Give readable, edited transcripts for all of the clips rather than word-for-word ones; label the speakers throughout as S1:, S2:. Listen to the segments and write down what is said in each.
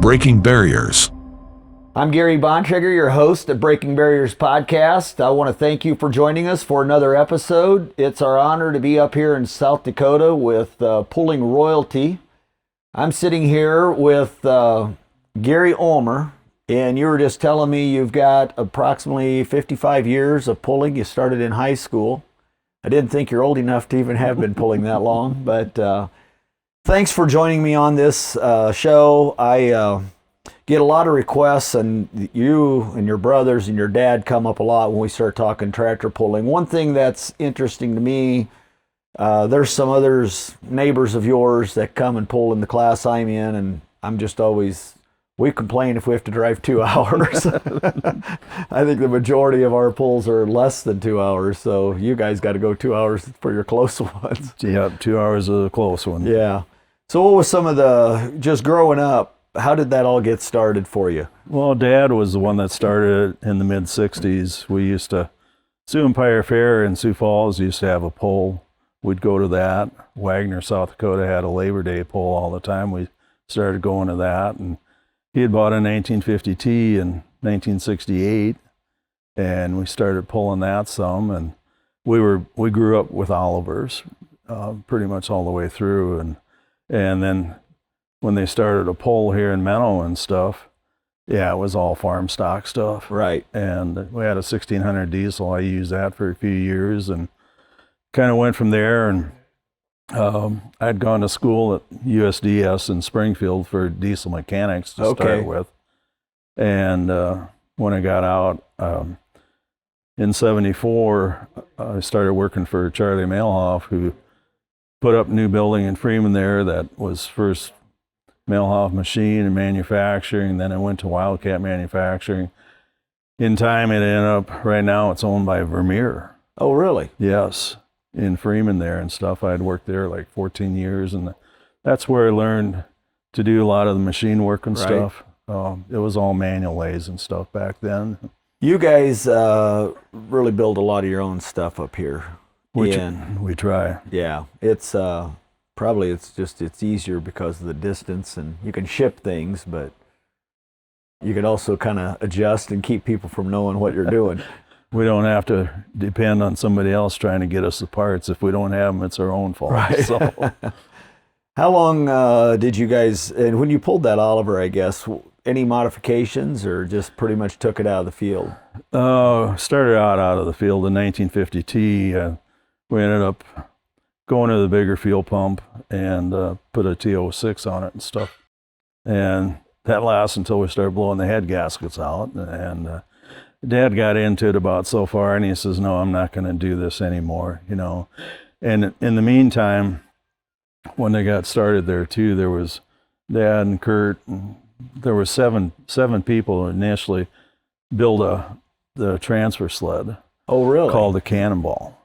S1: Breaking Barriers.
S2: I'm Gary Bontrager, your host at Breaking Barriers podcast. I want to thank you for joining us for another episode. It's our honor to be up here in South Dakota with Pulling Royalty. I'm sitting here with Gary Ulmer, and you were just telling me you've got approximately 55 years of pulling. You started in high school. I didn't think you're old enough to even have been pulling that long, but thanks for joining me on this show. I get a lot of requests, and you and your brothers and your dad come up a lot when we start talking tractor pulling. One thing that's interesting to me, there's some others, neighbors of yours that come and pull in the class I'm in, and I'm just always, we complain if we have to drive 2 hours. I think the majority of our pulls are less than 2 hours, so you guys got to go 2 hours for your close ones.
S3: Yeah, 2 hours is a close one.
S2: Yeah. So what was some of the, just growing up, how did that all get started for you?
S3: Well, Dad was the one that started it in the mid-'60s. We used to, Sioux Empire Fair in Sioux Falls used to have a pull. We'd go to that. Wagner, South Dakota had a Labor Day pull all the time. We started going to that. And he had bought a 1950T in 1968, and we started pulling that some. And we grew up with Olivers pretty much all the way through. And then when they started a pull here in Menno and stuff, yeah, it was all farm stock stuff.
S2: Right.
S3: And we had a 1600 diesel. I used that for a few years and kind of went from there. And I'd gone to school at USDS in Springfield for diesel mechanics to start with. And when I got out in 74, I started working for Charlie Mailhoff, who put up a new building in Freeman there that was first Mailhoff Machine and Manufacturing. Then I went to Wildcat Manufacturing. In time, it ended up, right now, it's owned by Vermeer.
S2: Oh, really?
S3: Yes, in Freeman there and stuff. I had worked there like 14 years, and that's where I learned to do a lot of the machine work and stuff. It was all manual lathes and stuff back then.
S2: You guys really build a lot of your own stuff up here.
S3: We try.
S2: Yeah, it's probably it's easier because of the distance, and you can ship things, but you can also kind of adjust and keep people from knowing what you're doing.
S3: We don't have to depend on somebody else trying to get us the parts. If we don't have them, it's our own fault.
S2: Right. So. How long did you guys, and when you pulled that Oliver, I guess, any modifications or just pretty much took it out of the field?
S3: Started out of the field in 1950T. We ended up going to the bigger fuel pump and put a T06 on it and stuff. And that lasts until we start blowing the head gaskets out. And Dad got into it about so far, and he says, no, I'm not going to do this anymore, you know. And in the meantime, when they got started there too, there was Dad and Kurt, and there were seven people initially build the transfer sled.
S2: Oh, really?
S3: Called the Cannonball.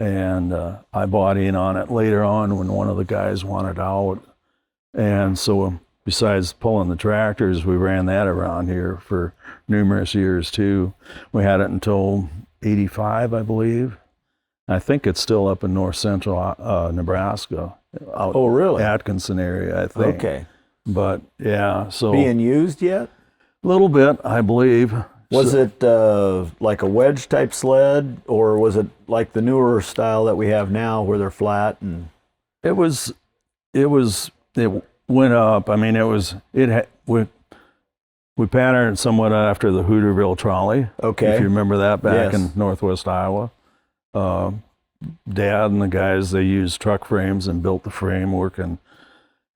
S3: And I bought in on it later on when one of the guys wanted out. And so besides pulling the tractors, we ran that around here for numerous years too. We had it until 85, I believe. I think it's still up in north central Nebraska. Out
S2: oh, really?
S3: Atkinson area, I think.
S2: Okay.
S3: But yeah, so.
S2: Being used yet?
S3: A little bit, I believe.
S2: Was it like a wedge type sled, or was it like the newer style that we have now where they're flat? And
S3: it went up. I mean, we patterned somewhat after the Hooterville trolley.
S2: Okay.
S3: If you remember that back
S2: Yes.
S3: in northwest Iowa. Dad and the guys, they used truck frames and built the framework and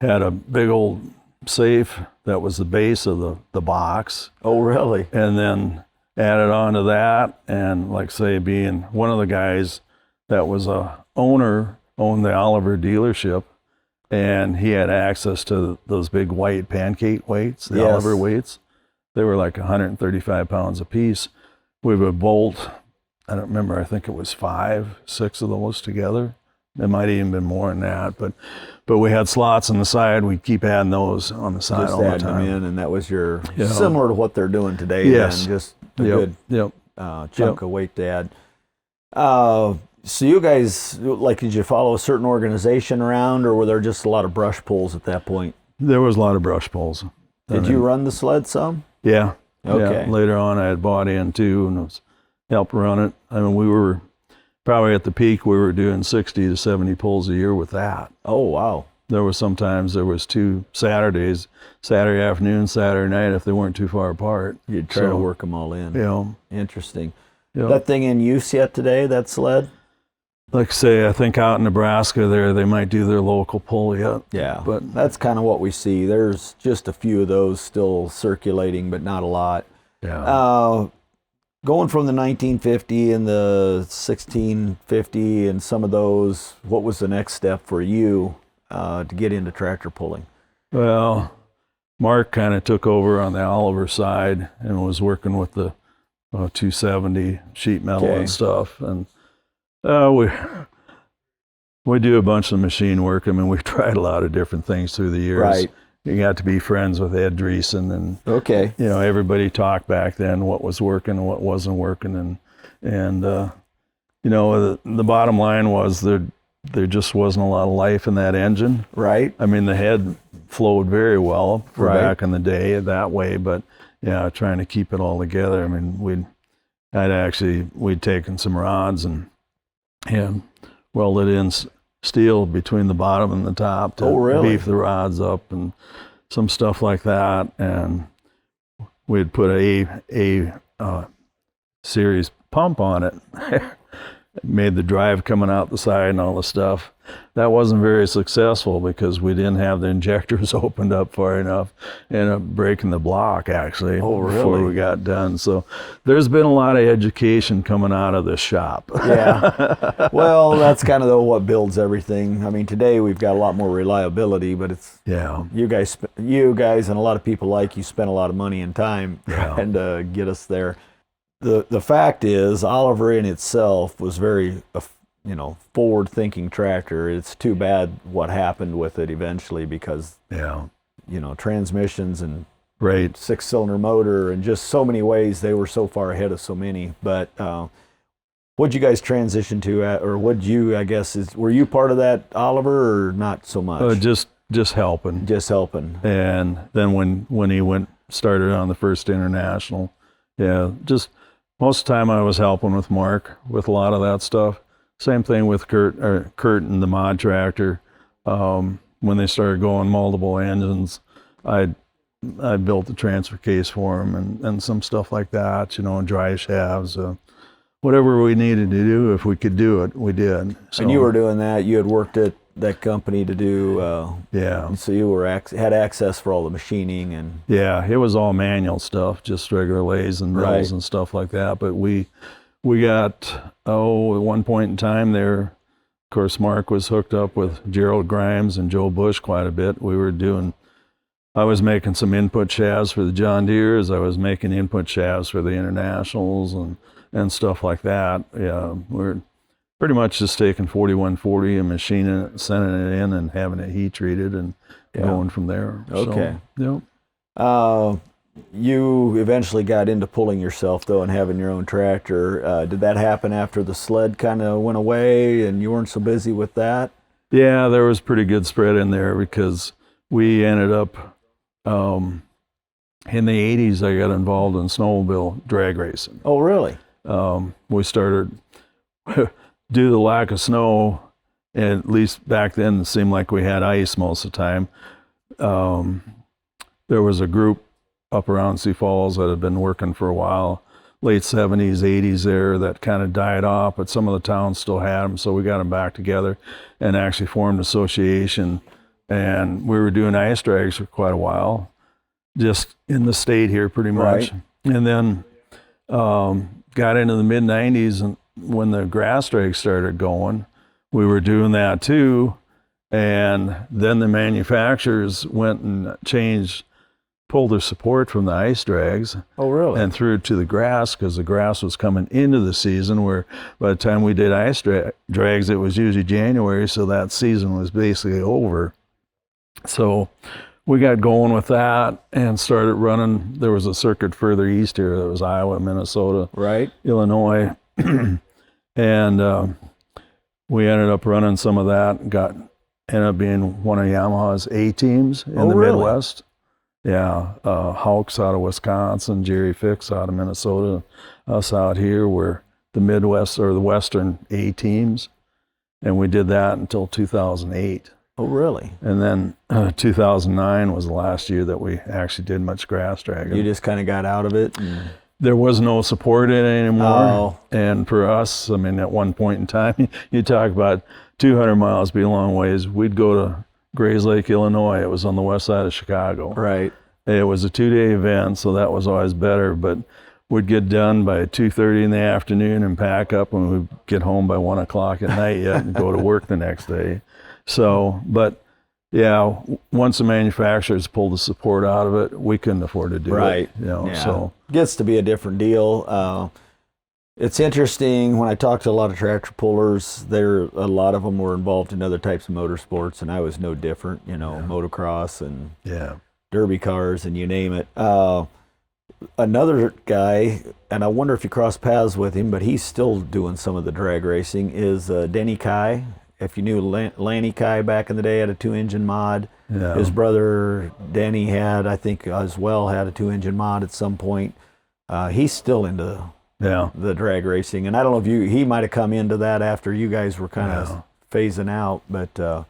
S3: had a big old safe that was the base of the box.
S2: Oh, really?
S3: And then added on to that, and like say being one of the guys that was a owner, owned the Oliver dealership, and he had access to those big white pancake weights, the
S2: Yes.
S3: Oliver weights. They were like 135 pounds a piece. We would bolt, I don't remember, I think it was 5, 6 of those together. It might have even been more than that, but we had slots on the side. We'd keep adding those on the side
S2: Just
S3: all the
S2: adding
S3: time.
S2: them in, and that was your similar to what they're doing today.
S3: Yes.
S2: Then, just a good chunk
S3: Yep.
S2: of weight to add. So you guys, like, did you follow a certain organization around, or were there just a lot of brush pulls at that point?
S3: There was a lot of brush pulls.
S2: Did you run the sled some?
S3: Yeah.
S2: Okay.
S3: Yeah. Later on, I had bought in too and was helped run it. I mean, we were probably at the peak. We were doing 60 to 70 pulls a year with that.
S2: Oh, wow.
S3: There was sometimes there was 2 Saturdays, Saturday afternoon, Saturday night, if they weren't too far apart.
S2: You'd try to work them all in.
S3: Yeah.
S2: Interesting.
S3: Yeah.
S2: That thing in use yet today, that sled?
S3: Like I say, I think out in Nebraska there, they might do their local pull yet.
S2: Yeah,
S3: But
S2: that's kind of what we see. There's just a few of those still circulating, but not a lot.
S3: yeah.
S2: Going from the 1950 and the 1650 and some of those, what was the next step for you to get into tractor pulling?
S3: Well, Mark kind of took over on the Oliver side and was working with the 270 sheet metal
S2: Okay.
S3: and stuff. And we do a bunch of machine work. I mean, we've tried a lot of different things through the years.
S2: Right.
S3: You got to be friends with Ed Dreesen, and
S2: Okay.
S3: you know, everybody talked back then what was working and what wasn't working, and you know, the bottom line was there just wasn't a lot of life in that engine.
S2: Right.
S3: I mean, the head flowed very well for
S2: Right.
S3: back in the day that way, but yeah, trying to keep it all together. I mean, we'd taken some rods and welded in steel between the bottom and the top to beef the rods up and some stuff like that. And we'd put a series pump on it. Made the drive coming out the side and all the stuff. That wasn't very successful because we didn't have the injectors opened up far enough, ended up breaking the block actually before we got done. So there's been a lot of education coming out of this shop.
S2: Yeah. Well, that's kind of what builds everything. I mean, today we've got a lot more reliability, but it's you guys and a lot of people like you spent a lot of money and time trying to get us there. The fact is, Oliver in itself was very, forward-thinking tractor. It's too bad what happened with it eventually because, transmissions and six-cylinder motor and just so many ways they were so far ahead of so many. But what'd you guys transition to, or were you part of that, Oliver, or not so much?
S3: Just helping.
S2: Just helping.
S3: And then when he started on the first international, just. Most of the time I was helping with Mark with a lot of that stuff. Same thing with Kurt and the mod tractor. When they started going multiple engines, I built the transfer case for them and some stuff like that, and drive shafts. Whatever we needed to do, if we could do it, we did. So,
S2: and you were doing that. You had worked at that company to do. So you had access for all the machining and.
S3: Yeah, it was all manual stuff, just regular lathes and mills and stuff like that. But we got at one point in time there. Of course, Mark was hooked up with Gerald Grimes and Joe Bush quite a bit. I was making some input shafts for the John Deeres. I was making input shafts for the Internationals and stuff like that. Yeah, we're pretty much just taking 4140 and machining it, sending it in, and having it heat treated and going from there.
S2: Okay.
S3: So,
S2: you eventually got into pulling yourself though and having your own tractor. Did that happen after the sled kind of went away and you weren't so busy with that?
S3: Yeah, there was pretty good spread in there because we ended up in the 80s. I got involved in snowmobile drag racing.
S2: Oh, really?
S3: We started. Due to the lack of snow, and at least back then it seemed like we had ice most of the time, there was a group up around Sioux Falls that had been working for a while, late 70s, 80s there, that kind of died off, but some of the towns still had them, so we got them back together and actually formed an association, and we were doing ice drags for quite a while, just in the state here pretty much.
S2: Right.
S3: And then got into the mid-90s, and when the grass drag started going, we were doing that too. And then the manufacturers went and pulled their support from the ice drags.
S2: Oh, really?
S3: And threw it to the grass because the grass was coming into the season, where by the time we did ice drags, it was usually January. So that season was basically over. So we got going with that and started running. There was a circuit further east here. That was Iowa, Minnesota, Illinois. And we ended up running some of that. Ended up being one of Yamaha's A teams in the Midwest. Yeah, Hawks out of Wisconsin, Jerry Fix out of Minnesota, us out here were the Midwest or the Western A teams, and we did that until 2008.
S2: Oh, really?
S3: And then 2009 was the last year that we actually did much grass dragging.
S2: You just kind of got out of it?
S3: There was no support in it anymore.
S2: Oh.
S3: And for us, I mean, at one point in time, you talk about 200 miles be a long ways. We'd go to Grays Lake, Illinois. It was on the west side of Chicago.
S2: Right.
S3: It was a 2-day event, so that was always better. But we'd get done by 2:30 in the afternoon and pack up, and we'd get home by 1 o'clock at night yet and go to work the next day. So, but yeah, once the manufacturers pulled the support out of it, we couldn't afford to do
S2: Right.
S3: it. You know,
S2: Yeah.
S3: so
S2: Gets to be a different deal. It's interesting when I talk to a lot of tractor pullers, a lot of them were involved in other types of motorsports, and I was no different, you know, motocross and
S3: yeah.
S2: derby cars and you name it. Another guy, and I wonder if you cross paths with him, but he's still doing some of the drag racing, is Denny Kai. If you knew Lanny Kai back in the day, had a 2-engine mod.
S3: Yeah.
S2: His brother Denny had, I think, as well, had a 2-engine mod at some point. He's still into the drag racing, and I don't know if he might have come into that after you guys were kind of phasing out, but I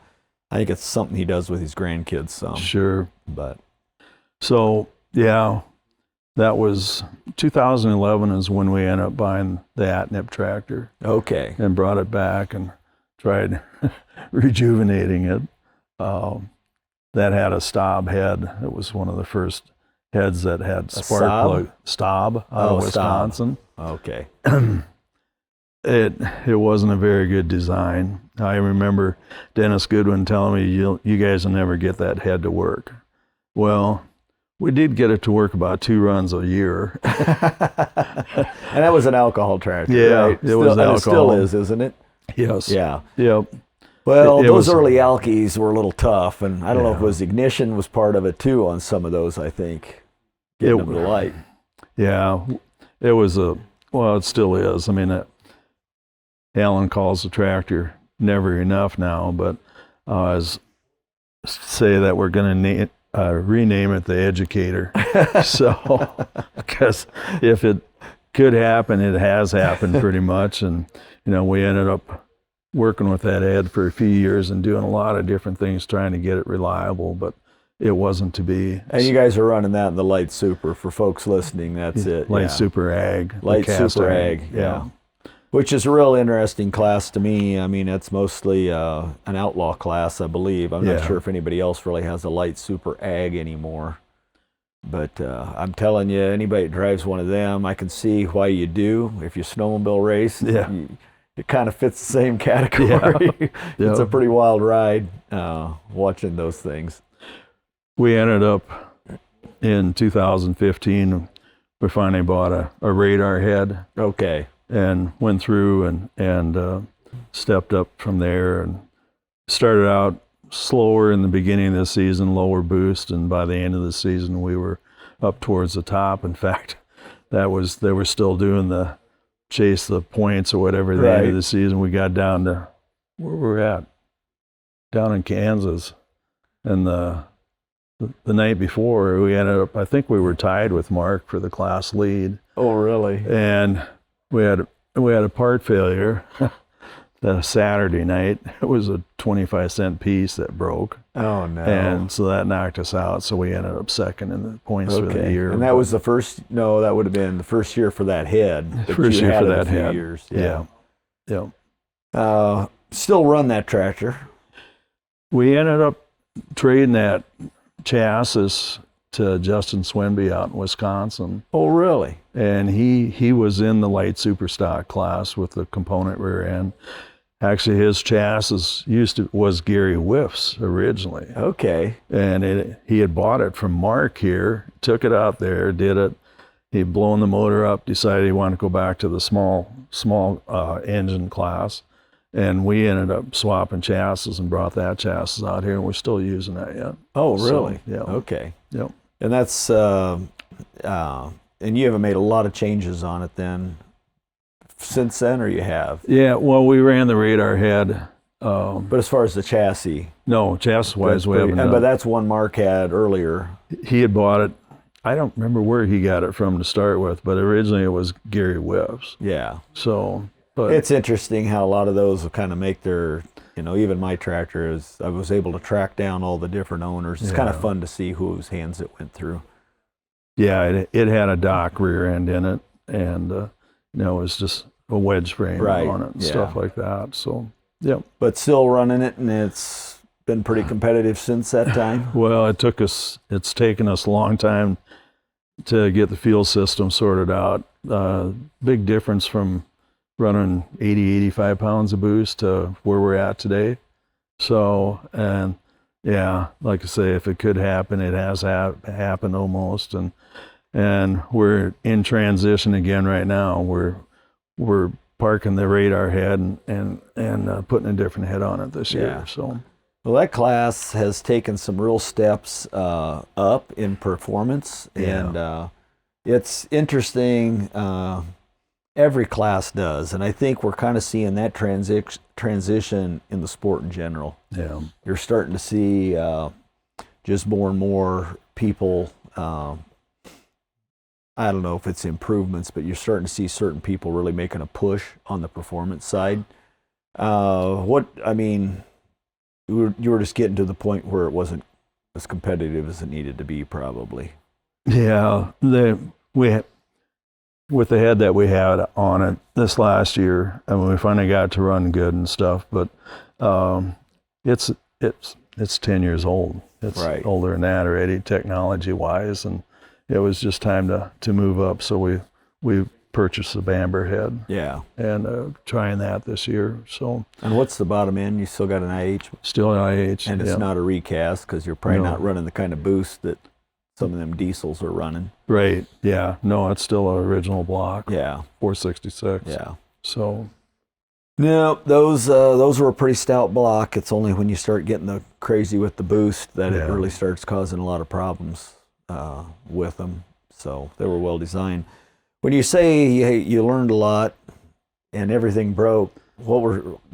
S2: think it's something he does with his grandkids some.
S3: Sure.
S2: But
S3: so yeah, that was 2011 is when we ended up buying the Atnip tractor.
S2: Okay.
S3: And brought it back and tried rejuvenating it. That had a Staub head. It was one of the first heads that had spark plug. Staub out of Wisconsin.
S2: Okay.
S3: It wasn't a very good design. I remember Dennis Goodwin telling me, you guys will never get that head to work. Well, we did get it to work about 2 runs a year.
S2: And that was an alcohol tractor,
S3: yeah,
S2: right?
S3: It was alcohol.
S2: It still is, isn't it?
S3: Yes.
S2: Yeah.
S3: Yep.
S2: Well,
S3: It
S2: those
S3: was-
S2: early Alkies were a little tough, and I don't know if it
S3: Yeah.
S2: was ignition was part of it too on some of those, I think, getting them to light.
S3: Yeah, it was well, it still is. I mean, Alan calls the tractor never enough now, but as say that we're going to rename it the Educator. So, because if it could happen, it has happened pretty much. And, you know, we ended up working with that Ed for a few years and doing a lot of different things trying to get it reliable, but it wasn't to be.
S2: And you guys are running that in the Light Super for folks listening. That's it.
S3: Light Super Ag.
S2: Light
S3: cast
S2: Super
S3: iron.
S2: Ag. Yeah. Which is a real interesting class to me. I mean, it's mostly an outlaw class, I believe. I'm not sure if anybody else really has a Light Super Ag anymore. But I'm telling you, anybody that drives one of them, I can see why you do. If you snowmobile race, it kind of fits the same category. It's a pretty wild ride watching those things.
S3: We ended up in 2015, we finally bought a radar head.
S2: Okay.
S3: And went through and stepped up from there and started out slower in the beginning of the season, lower boost, and by the end of the season we were up towards the top. In fact, they were still doing the chase the points or whatever. At the end of the season, we got down to where we're at, down in Kansas, and the night before we ended up, I think we were tied with Mark for the class lead.
S2: Oh, really?
S3: And we had a part failure that Saturday night. It was a 25-cent piece that broke.
S2: Oh, no.
S3: And so that knocked us out. So we ended up second in the points for the year.
S2: And that was the first, no, that would have been the first year for that head.
S3: First year for that head.
S2: Years.
S3: Yeah.
S2: Still run that tractor.
S3: We ended up trading that chassis to Justin Swinby out in Wisconsin.
S2: Oh, really?
S3: And he was in the light super stock class with the component rear end. Actually, his chassis was Gary Whiff's originally.
S2: Okay.
S3: And he had bought it from Mark here, took it out there, did it. He'd blown the motor up, decided he wanted to go back to the small engine class. And we ended up swapping chassis and brought that chassis out here, and we're still using that yet.
S2: Oh, really?
S3: So, yeah.
S2: Okay.
S3: Yep.
S2: And that's, and you haven't made a lot of changes on it then since then, or you have?
S3: Yeah, well, we ran the radar head
S2: But as far as the chassis,
S3: No, chassis-wise, we haven't
S2: but
S3: done.
S2: that's one Mark had earlier.
S3: He had bought it. I don't remember where he got it from to start with, but originally it was Gary Whiff's.
S2: Yeah.
S3: So, but
S2: It's interesting how a lot of those will kind of make their, even my tractor is, I was able to track down all the different owners. It's kind of fun to see whose hands it went through.
S3: yeah, it had a dock rear end in it, and it was just a wedge frame on it and stuff like that. So, yeah.
S2: But still running it, and it's been pretty competitive since that time.
S3: Well, it's taken us a long time to get the fuel system sorted out. Big difference from running 80, 85 pounds of boost to where we're at today. So, and yeah, like I say, if it could happen, it has happened almost. And we're in transition again right now. We're parking the radar head and putting a different head on it this year. So.
S2: Well, that class has taken some real steps up in performance, and it's interesting. Every class does, and I think we're kind of seeing that transition in the sport in general.
S3: Yeah,
S2: you're starting to see just more and more people. I don't know if it's improvements, but you're starting to see certain people really making a push on the performance side. You were just getting to the point where it wasn't as competitive as it needed to be, probably.
S3: Yeah, with the head that we had on it this last year, I mean, we finally got to run good and stuff. But it's 10 years old. It's older than that already, technology-wise, and it was just time to move up. So we purchased the Bamber head.
S2: Yeah.
S3: And trying that this year. So.
S2: And what's the bottom end? You still got an IH?
S3: Still an IH.
S2: And it's not a recast, because you're probably not running the kind of boost that some of them diesels are running.
S3: Right. Yeah. No, it's still an original block.
S2: Yeah.
S3: 466.
S2: Yeah.
S3: So.
S2: No, those were a pretty stout block. It's only when you start getting the crazy with the boost that it really starts causing a lot of problems with them. So they were well designed. When you say you learned a lot and everything broke,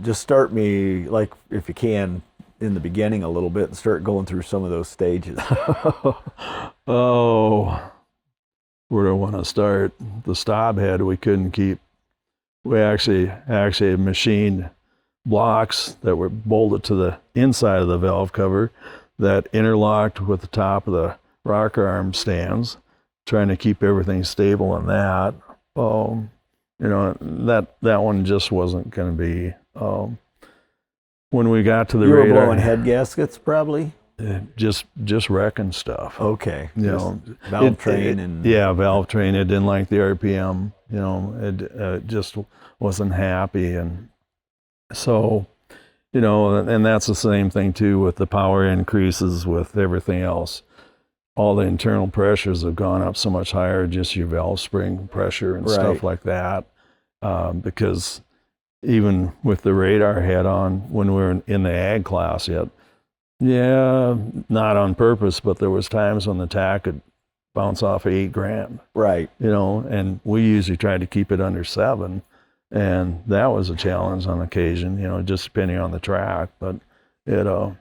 S2: just start me, like, if you can, in the beginning a little bit and start going through some of those stages.
S3: Oh, where do I want to start? The stop head we couldn't keep. We actually machined blocks that were bolted to the inside of the valve cover that interlocked with the top of the rocker arm stands, trying to keep everything stable on that. That one just wasn't going to be. When we got to the radar,
S2: you were blowing head gaskets, probably.
S3: Just wrecking stuff.
S2: Okay.
S3: Valvetrain valvetrain. It didn't like the RPM. It just wasn't happy, and so, and that's the same thing too with the power increases with everything else. All the internal pressures have gone up so much higher, just your valve spring pressure and stuff like that. Because even with the radar head on, when we were in the ag class yet, not on purpose, but there was times when the tack could bounce off of $8,000.
S2: Right.
S3: And we usually tried to keep it under 7. And that was a challenge on occasion, just depending on the track. But that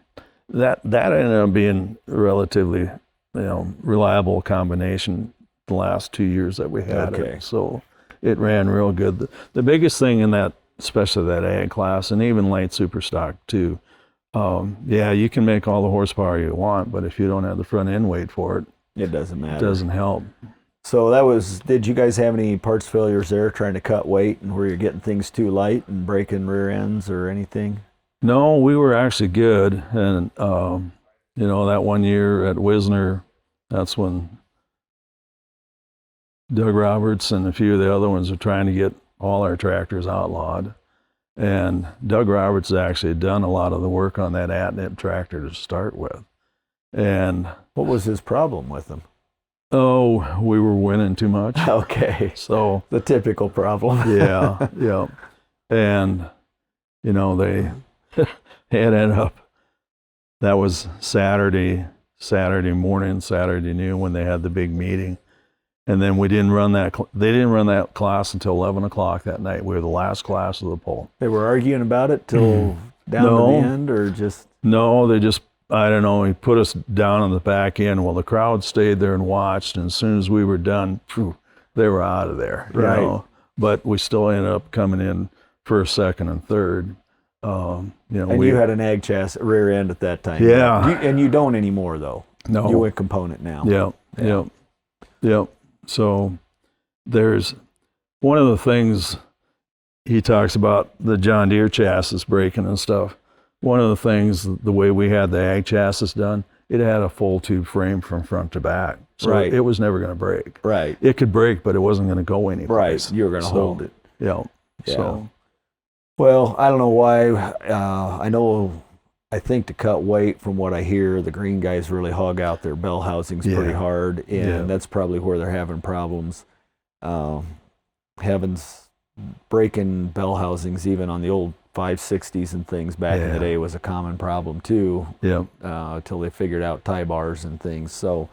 S3: ended up being relatively reliable combination the last 2 years that we had it. So it ran real good. The biggest thing in that, especially that ag class, and even light super stock too, you can make all the horsepower you want, but if you don't have the front end weight for it,
S2: it doesn't matter.
S3: It doesn't help.
S2: So did you guys have any parts failures there trying to cut weight and where you're getting things too light and breaking rear ends or anything?
S3: No, we were actually good. And, that one year at Wisner, that's when Doug Roberts and a few of the other ones were trying to get all our tractors outlawed. And Doug Roberts actually had done a lot of the work on that Atnip tractor to start with. And
S2: what was his problem with them?
S3: Oh, we were winning too much.
S2: Okay.
S3: So
S2: the typical problem.
S3: Yeah. And, they ended up, that was Saturday morning, Saturday noon when they had the big meeting. And then they didn't run that class until 11 o'clock that night. We were the last class of the poll.
S2: They were arguing about it till down to the end, or just?
S3: No, they just, I don't know, he put us down on the back end. Well, the crowd stayed there and watched, and as soon as we were done, they were out of there. You know? But we still ended up coming in first, second, and third. You know,
S2: and you had an ag chassis rear end at that time.
S3: Yeah.
S2: And you don't anymore, though.
S3: No.
S2: You went component now.
S3: Yeah. So there's one of the things he talks about, the John Deere chassis breaking and stuff. One of the things, the way we had the ag chassis done, it had a full tube frame from front to back. So it was never going to break.
S2: Right.
S3: It could break, but it wasn't going to go anyplace.
S2: Right. You were going to hold it.
S3: Yeah. So.
S2: Well, I don't know why. I think to cut weight, from what I hear, the green guys really hog out their bell housings pretty hard, and that's probably where they're having problems. Breaking bell housings, even on the old 560s and things back in the day, was a common problem too. Until they figured out tie bars and things. So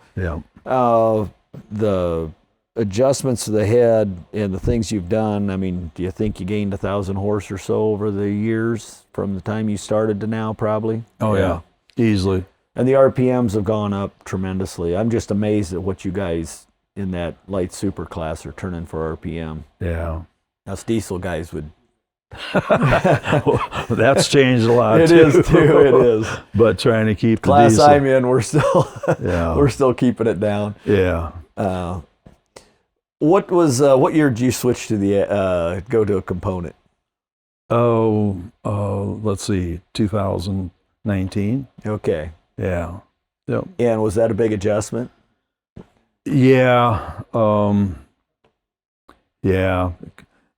S2: the adjustments to the head and the things you've done, I mean, do you think you gained 1,000 horse or so over the years from the time you started to now, probably?
S3: Oh yeah, easily.
S2: And the RPMs have gone up tremendously. I'm just amazed at what you guys in that light super class are turning for RPM.
S3: Yeah.
S2: Us diesel guys would.
S3: That's changed a lot.
S2: It is too. It is.
S3: But trying to keep
S2: class
S3: the diesel.
S2: I'm in, we're still we're still keeping it down.
S3: Yeah.
S2: What year did you switch to the go to a component?
S3: Let's see, 2019.
S2: Okay.
S3: Yeah. Yep.
S2: And was that a big adjustment?
S3: Yeah. Yeah.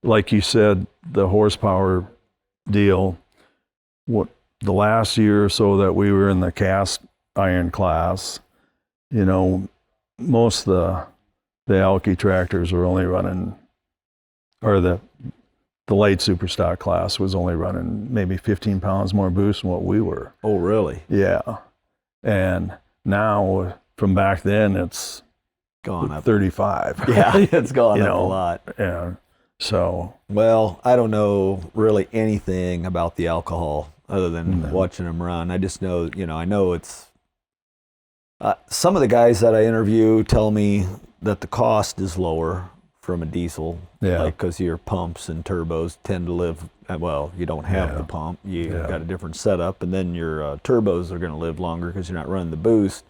S3: Like you said, the horsepower deal, the last year or so that we were in the cast iron class, you know, most of the Alki tractors were only running, or the light super stock class was only running maybe 15 pounds more boost than what we were.
S2: Oh, really?
S3: Yeah. And now, from back then, it's
S2: gone up
S3: 35.
S2: Yeah, it's gone up a lot.
S3: Yeah. So.
S2: Well, I don't know really anything about the alcohol other than watching them run. I just know, I know it's. Some of the guys that I interview tell me that the cost is lower from a diesel, like because your pumps and turbos tend to live. Well, you don't have the pump; you got a different setup, and then your turbos are going to live longer because you're not running the boost.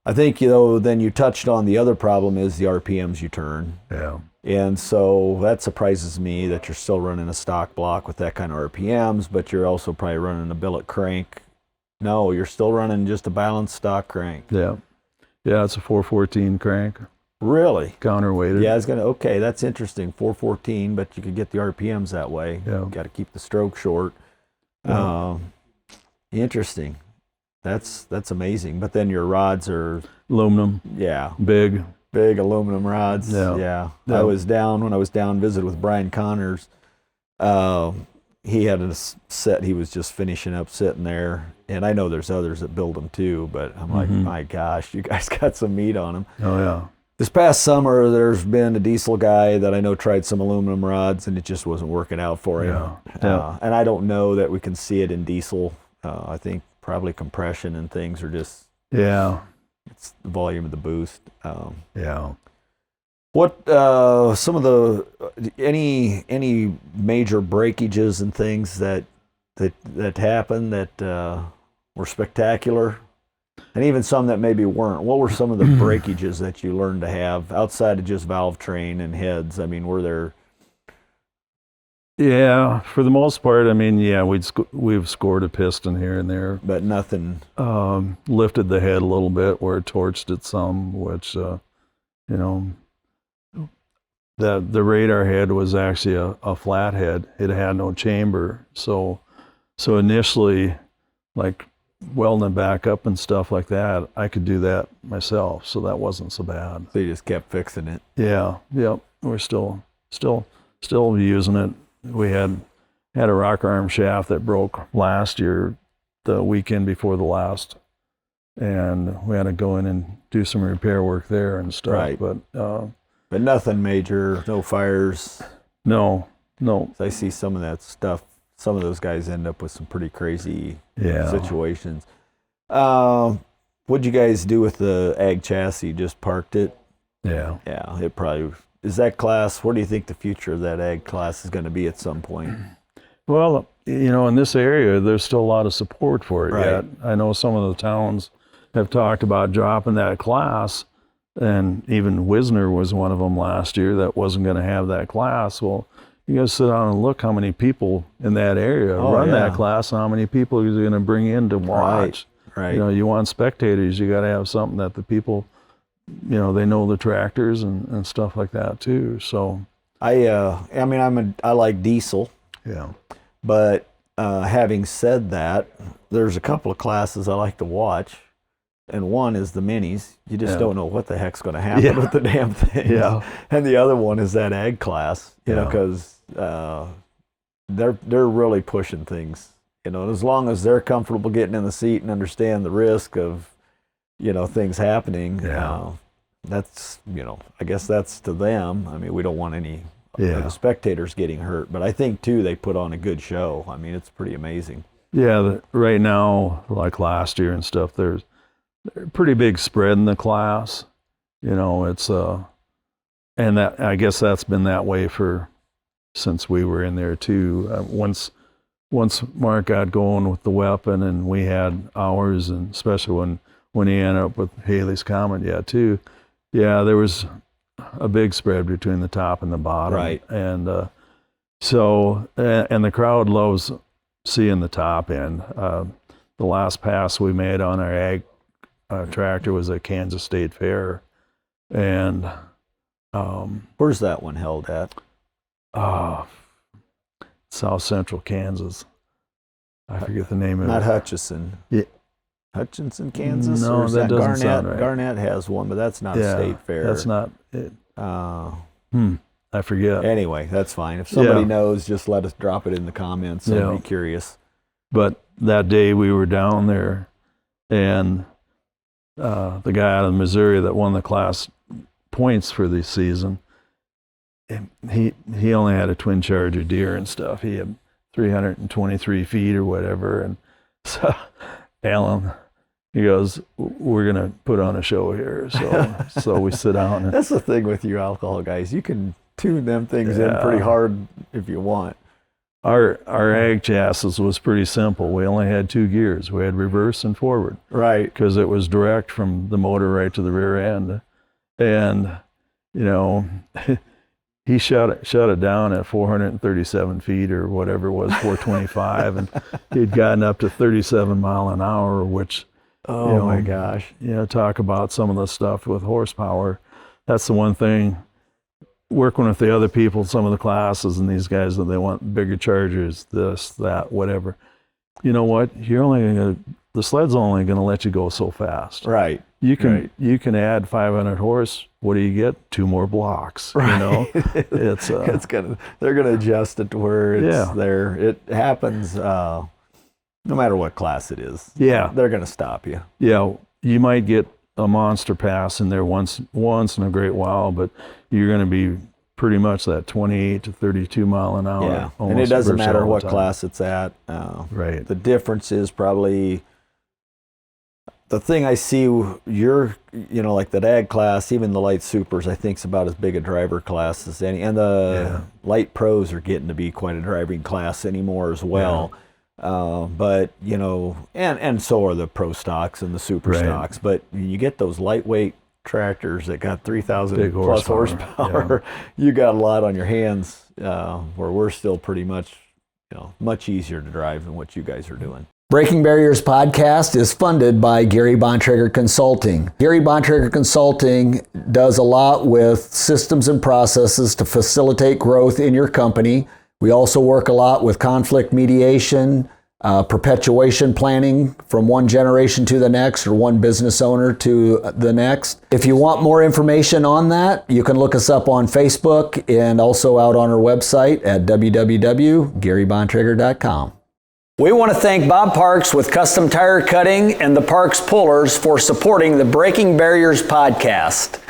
S2: I think then you touched on the other problem is the RPMs you turn.
S3: Yeah.
S2: And so that surprises me that you're still running a stock block with that kind of RPMs, but you're also probably running a billet crank. No, you're still running just a balanced stock crank.
S3: Yeah. Yeah, it's a 414 crank.
S2: Really?
S3: Counterweighted.
S2: Yeah, okay, that's interesting. 414, but you could get the RPMs that way.
S3: Yeah.
S2: Got to keep the stroke short.
S3: Yeah.
S2: Interesting. That's amazing. But then your rods are
S3: aluminum.
S2: Yeah.
S3: Big
S2: aluminum rods.
S3: Yeah.
S2: I was down when I was down visiting with Brian Connors. He had a set he was just finishing up sitting there, and I know there's others that build them too, but I'm like, my gosh, you guys got some meat on them.
S3: Oh yeah.
S2: This past summer, there's been a diesel guy that I know tried some aluminum rods, and it just wasn't working out for him.
S3: Yeah.
S2: And I don't know that we can see it in diesel. I think probably compression and things are just it's the volume of the boost. What some of the any major breakages and things that happened that were spectacular, and even some that maybe weren't? What were some of the breakages that you learned to have outside of just valvetrain and heads? I mean, were there?
S3: Yeah, for the most part, I mean, we've scored a piston here and there,
S2: but nothing.
S3: Lifted the head a little bit where it torched it some, which the radar head was actually a flat head. It had no chamber, so initially, like welding it back up and stuff like that, I could do that myself, so that wasn't so bad.
S2: So you just kept fixing it.
S3: Yeah, yep. We're still using it. We had a rock arm shaft that broke last year, the weekend before the last, and we had to go in and do some repair work there and stuff.
S2: Right. But nothing major, no fires.
S3: No.
S2: I see some of that stuff some of those guys end up with some pretty crazy
S3: Yeah.
S2: situations. What'd you guys do with the ag chassis? Just parked it?
S3: Yeah.
S2: Yeah, it probably is. That class, where do you think the future of that ag class is going to be at some point?
S3: Well, in this area, there's still a lot of support for it
S2: Right.
S3: yet. I know some of the towns have talked about dropping that class, and even Wisner was one of them last year that wasn't going to have that class. Well, you guys sit down and look how many people in that area run that class, and how many people you're going to bring in to watch.
S2: Right.
S3: You want spectators, you got to have something that the people, they know the tractors and stuff like that too. So
S2: I like diesel,
S3: yeah.
S2: but having said that, there's a couple of classes I like to watch, and one is the minis. You just don't know what the heck's going to happen with the damn thing.
S3: Yeah.
S2: And the other one is that ag class, because they're really pushing things. And as long as they're comfortable getting in the seat and understand the risk of, things happening, that's, I guess that's to them. I mean, we don't want any of the spectators getting hurt, but I think too, they put on a good show. I mean, it's pretty amazing.
S3: Yeah, right now, like last year and stuff, there's a pretty big spread in the class. It's and that, I guess that's been that way since we were in there too. Once Mark got going with the weapon and we had ours, and especially when he ended up with Haley's Comet, too. Yeah, there was a big spread between the top and the bottom.
S2: Right.
S3: And so the crowd loves seeing the top end. The last pass we made on our ag tractor was at Kansas State Fair. And
S2: where's that one held at?
S3: South Central Kansas. I forget the name of it.
S2: Not Hutchinson.
S3: Yeah.
S2: Hutchinson, Kansas?
S3: No,
S2: or is
S3: that doesn't
S2: Garnett?
S3: sound right.
S2: Garnett has one, but that's not a state fair.
S3: That's not it. I forget.
S2: Anyway, that's fine. If somebody knows, just let us drop it in the comments. I'd be curious.
S3: But that day we were down there, and the guy out of Missouri that won the class points for the season, he only had a twin charger deer and stuff. He had 323 feet or whatever. And so Alan, he goes, we're going to put on a show here. So we sit down.
S2: That's the thing with you alcohol guys. You can tune them things in pretty hard if you want.
S3: Our ag chassis was pretty simple. We only had 2 gears. We had reverse and forward.
S2: Right.
S3: Because it was direct from the motor right to the rear end. And, he shut it down at 437 feet or whatever it was, 425, and he'd gotten up to 37 mile an hour, which,
S2: my gosh.
S3: Talk about some of the stuff with horsepower. That's the one thing, working with the other people, some of the classes and these guys, that they want bigger chargers, this, that, whatever. You know what? The sled's only going to let you go so fast.
S2: Right.
S3: You can add 500 horse. What do you get? 2 more blocks. Right.
S2: They're gonna adjust it to where it's there. It happens no matter what class it is.
S3: Yeah.
S2: They're gonna stop you.
S3: Yeah. You might get a monster pass in there once in a great while, but you're gonna be pretty much that 28 to 32 mile an hour.
S2: Yeah. And it doesn't matter what class it's at.
S3: Right.
S2: The difference is probably the thing I see, like that ag class, even the light supers, I think is about as big a driver class as any. And the light pros are getting to be quite a driving class anymore as well. Yeah. But, and so are the pro stocks and the super stocks. But you get those lightweight tractors that got 3,000 plus horsepower. You got a lot on your hands, where we're still pretty much, much easier to drive than what you guys are doing. Breaking Barriers podcast is funded by Gary Bontrager Consulting. Gary Bontrager Consulting does a lot with systems and processes to facilitate growth in your company. We also work a lot with conflict mediation, perpetuation planning from one generation to the next, or one business owner to the next. If you want more information on that, you can look us up on Facebook and also out on our website at www.garybontrager.com. We want to thank Bob Parks with Custom Tire Cutting and the Parks Pullers for supporting the Breaking Barriers podcast.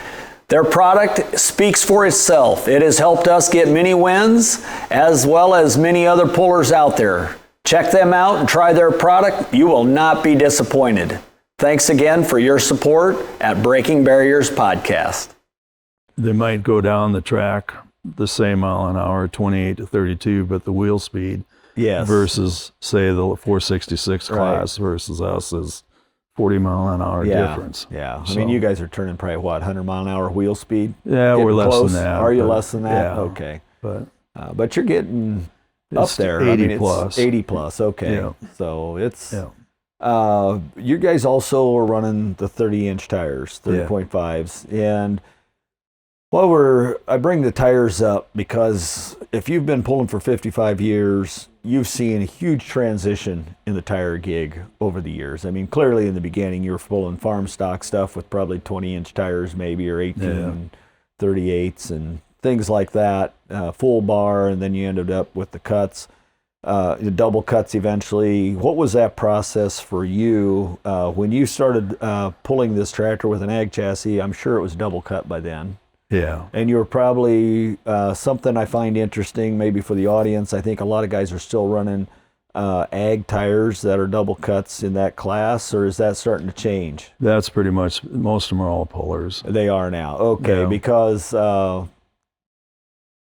S2: Their product speaks for itself. It has helped us get many wins, as well as many other pullers out there. Check them out and try their product. You will not be disappointed. Thanks again for your support at Breaking Barriers Podcast.
S3: They might go down the track the same mile an hour, 28 to 32, but the wheel speed versus, say, the 466 class versus us is 40 mile an hour difference.
S2: Yeah. I mean, you guys are turning probably, 100 mile an hour wheel speed?
S3: Yeah, we're less than that.
S2: Are you less than that?
S3: Yeah,
S2: okay.
S3: But
S2: you're getting up there.
S3: 80 plus.
S2: 80 plus, okay.
S3: Yeah.
S2: So it's... Yeah. You guys also are running the 30-inch tires, 30.5s, and I bring the tires up because if you've been pulling for 55 years, you've seen a huge transition in the tire gig over the years. I mean, clearly in the beginning, you were pulling farm stock stuff with probably 20-inch tires maybe, or 18 38s and things like that, full bar, and then you ended up with the cuts. Double cuts eventually. What was that process for you when you started pulling this tractor with an ag chassis? I'm sure it was double cut by then.
S3: Yeah.
S2: And you were probably something I find interesting, maybe for the audience. I think a lot of guys are still running ag tires that are double cuts in that class, or is that starting to change?
S3: That's pretty much, most of them are all pullers.
S2: They are now. Okay, because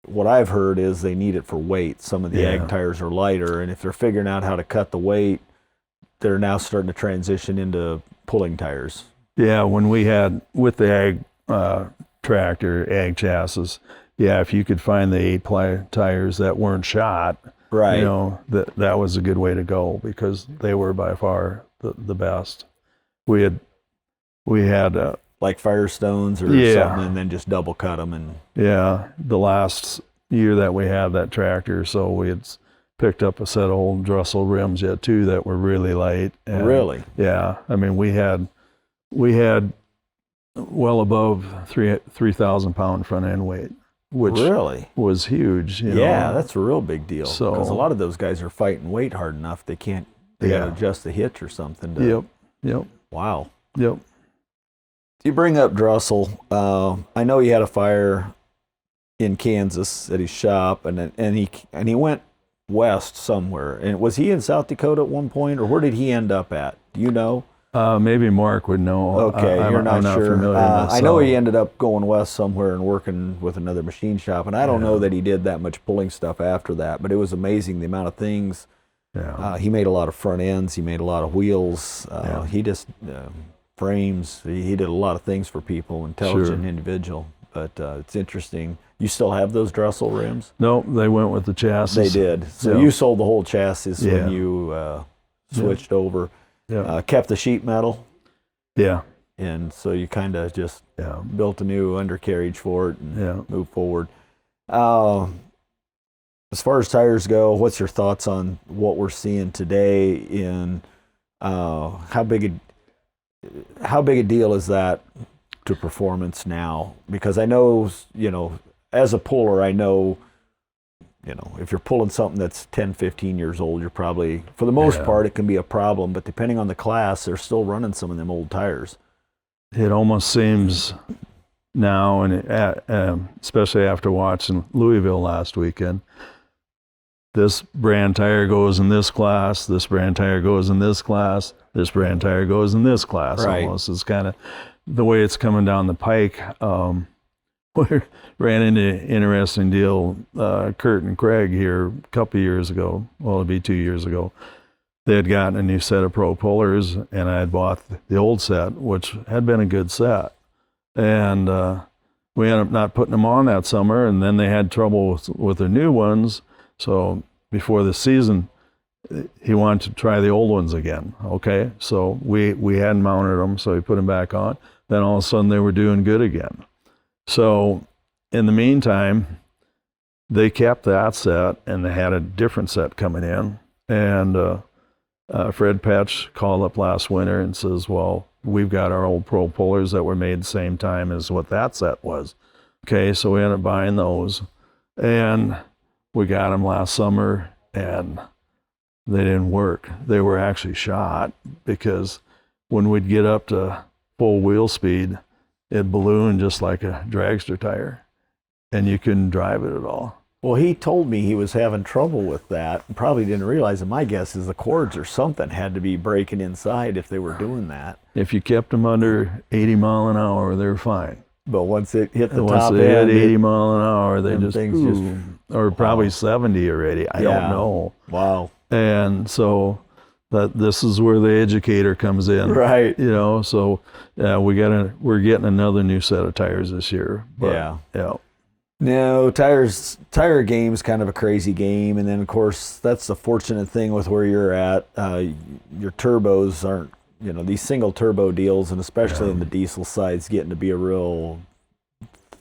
S2: what I've heard is they need it for weight. Some of the ag tires are lighter, and if they're figuring out how to cut the weight, they're now starting to transition into pulling tires.
S3: Yeah, when we had, with the ag tractor, ag chassis, if you could find the 8-ply tires that weren't shot,
S2: right,
S3: that was a good way to go, because they were by far the best. We had like Firestones or something, and then just double cut them. And the last year that we had that tractor, so we had picked up a set of old Drussel rims yet too that were really light. And
S2: really?
S3: Yeah, I mean we had well above 3,000 pound front end weight, which
S2: really
S3: was huge.
S2: That's a real big deal.
S3: So,
S2: because a lot of those guys are fighting weight hard enough they can't. They got to adjust the hitch or something.
S3: Yep.
S2: Wow.
S3: Yep.
S2: You bring up Drussel. I know he had a fire in Kansas at his shop, and he went west somewhere. And was he in South Dakota at one point, or where did he end up at? Do you know?
S3: Maybe Mark would know.
S2: Okay, you're not sure.
S3: Familiar
S2: I know he ended up going west somewhere and working with another machine shop, and I don't know that he did that much pulling stuff after that, but it was amazing the amount of things. Yeah. He made a lot of front ends. He made a lot of wheels. He just... frames. He did a lot of things for people, intelligent individual. But it's interesting. You still have those Drussel rims?
S3: No, they went with the chassis.
S2: They did. So you sold the whole chassis when you switched over. Yeah. Kept the sheet metal.
S3: Yeah.
S2: And so you kind of just built a new undercarriage for it and moved forward. As far as tires go, what's your thoughts on what we're seeing today in how big a deal is that to performance now? Because I know, as a puller, I know, if you're pulling something that's 10, 15 years old, you're probably, for the most part, it can be a problem. But depending on the class, they're still running some of them old tires.
S3: It almost seems now, and especially after watching Louisville last weekend, this brand tire goes in this class, this brand tire goes in this class, this brand tire goes in this class. Right. Almost is kind of the way it's coming down the pike. We ran into an interesting deal. Kurt and Craig here a couple years ago, well, it'd be 2 years ago, they had gotten a new set of Pro Pullers, and I had bought the old set, which had been a good set. And we ended up not putting them on that summer, and then they had trouble with their new ones. So before the season, he wanted to try the old ones again. Okay, so we hadn't mounted them, so he put them back on. Then all of a sudden they were doing good again. So in the meantime, they kept that set, and they had a different set coming in. And Fred Petch called up last winter and says, well, we've got our old Pro Pullers that were made the same time as what that set was. Okay, so we ended up buying those. And we got them last summer, and they didn't work. They were actually shot, because when we'd get up to full wheel speed, it ballooned just like a dragster tire, and you couldn't drive it at all.
S2: Well, he told me he was having trouble with that. Probably didn't realize it. My guess is the cords or something had to be breaking inside if they were doing that.
S3: If you kept them under 80 mile an hour, they were fine.
S2: But once it hit the
S3: Once
S2: top
S3: they
S2: end,
S3: hit 80 mile an hour, they just,
S2: things
S3: or probably 70 already. I don't know.
S2: Wow.
S3: And so this is where the Educator comes in,
S2: Right?
S3: You know, so we're getting another new set of tires this year. But, yeah.
S2: No, tire game's kind of a crazy game, and then of course that's the fortunate thing with where you're at. Your turbos aren't, these single turbo deals, and especially in the diesel side's getting to be a real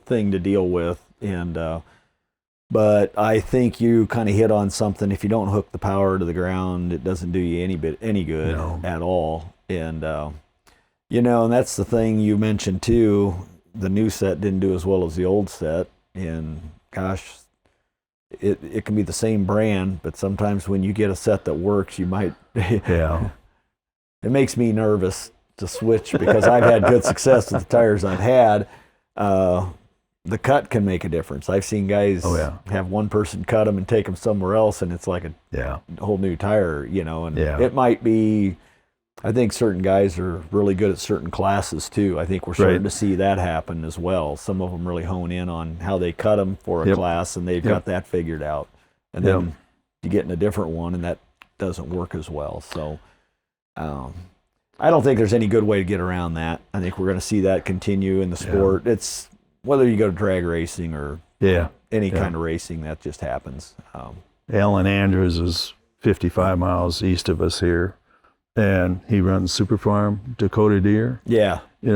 S2: thing to deal with. And but I think you kind of hit on something. If you don't hook the power to the ground, it doesn't do you any good at all. And and that's the thing you mentioned too. The new set didn't do as well as the old set. And gosh, it can be the same brand, but sometimes when you get a set that works, you might. It makes me nervous to switch because I've had good success with the tires I've had. The cut can make a difference. I've seen guys have one person cut them and take them somewhere else, and it's like a whole new tire, and it might be. I think certain guys are really good at certain classes too. I think we're starting to see that happen as well. Some of them really hone in on how they cut them for a class, and they've got that figured out. And then you get in a different one, and that doesn't work as well. So I don't think there's any good way to get around that. I think we're going to see that continue in the sport. It's whether you go to drag racing or any kind of racing, that just happens.
S3: Alan Andrews is 55 miles east of us here. And he runs Super Farm, Dakota Deer. Yeah. We